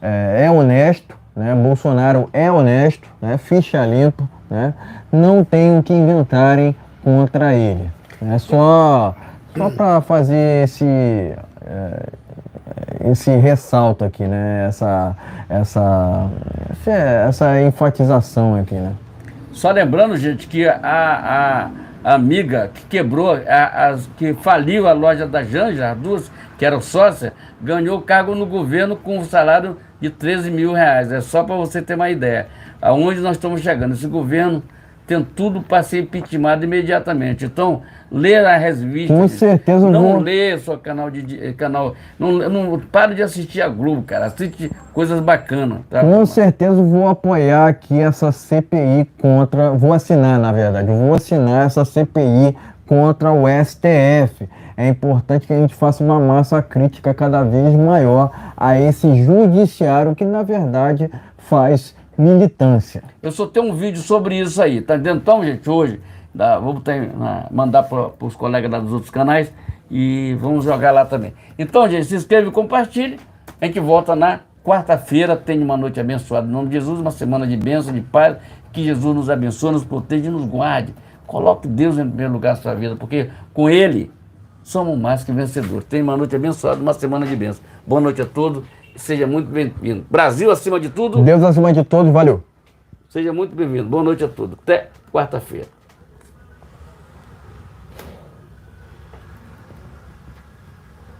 É honesto, né? Bolsonaro é honesto, né? Ficha limpa, né? Não tem o que inventarem contra ele. É só para fazer esse ressalto aqui, né? Essa enfatização aqui, né? Só lembrando, gente, que a amiga que quebrou, que faliu a loja da Janja, as duas que eram sócias, ganhou cargo no governo com um salário de 13 mil reais. É só para você ter uma ideia. Aonde nós estamos chegando. Esse governo tem tudo para ser impeachmentado imediatamente. Então, lê a revista. Com certeza não vou. lê só canal. Não para de assistir a Globo, cara. Assiste coisas bacanas. Tá? Com certeza vou apoiar aqui essa CPI contra. Vou assinar, na verdade. Vou assinar essa CPI contra o STF. É importante que a gente faça uma massa crítica cada vez maior a esse judiciário que, na verdade, faz militância. Eu só tenho um vídeo sobre isso aí, tá entendendo? Então, gente, hoje, vou mandar para os colegas lá dos outros canais e vamos jogar lá também. Então, gente, se inscreve e compartilhe. A gente volta na quarta-feira. Tenha uma noite abençoada em nome de Jesus, uma semana de bênção, de paz. Que Jesus nos abençoe, nos proteja e nos guarde. Coloque Deus em primeiro lugar na sua vida, porque com Ele somos mais que vencedores. Tenha uma noite abençoada, uma semana de bênção. Boa noite a todos. Seja muito bem-vindo. Brasil acima de tudo. Deus acima de todos, valeu. Seja muito bem-vindo. Boa noite a todos. Até quarta-feira.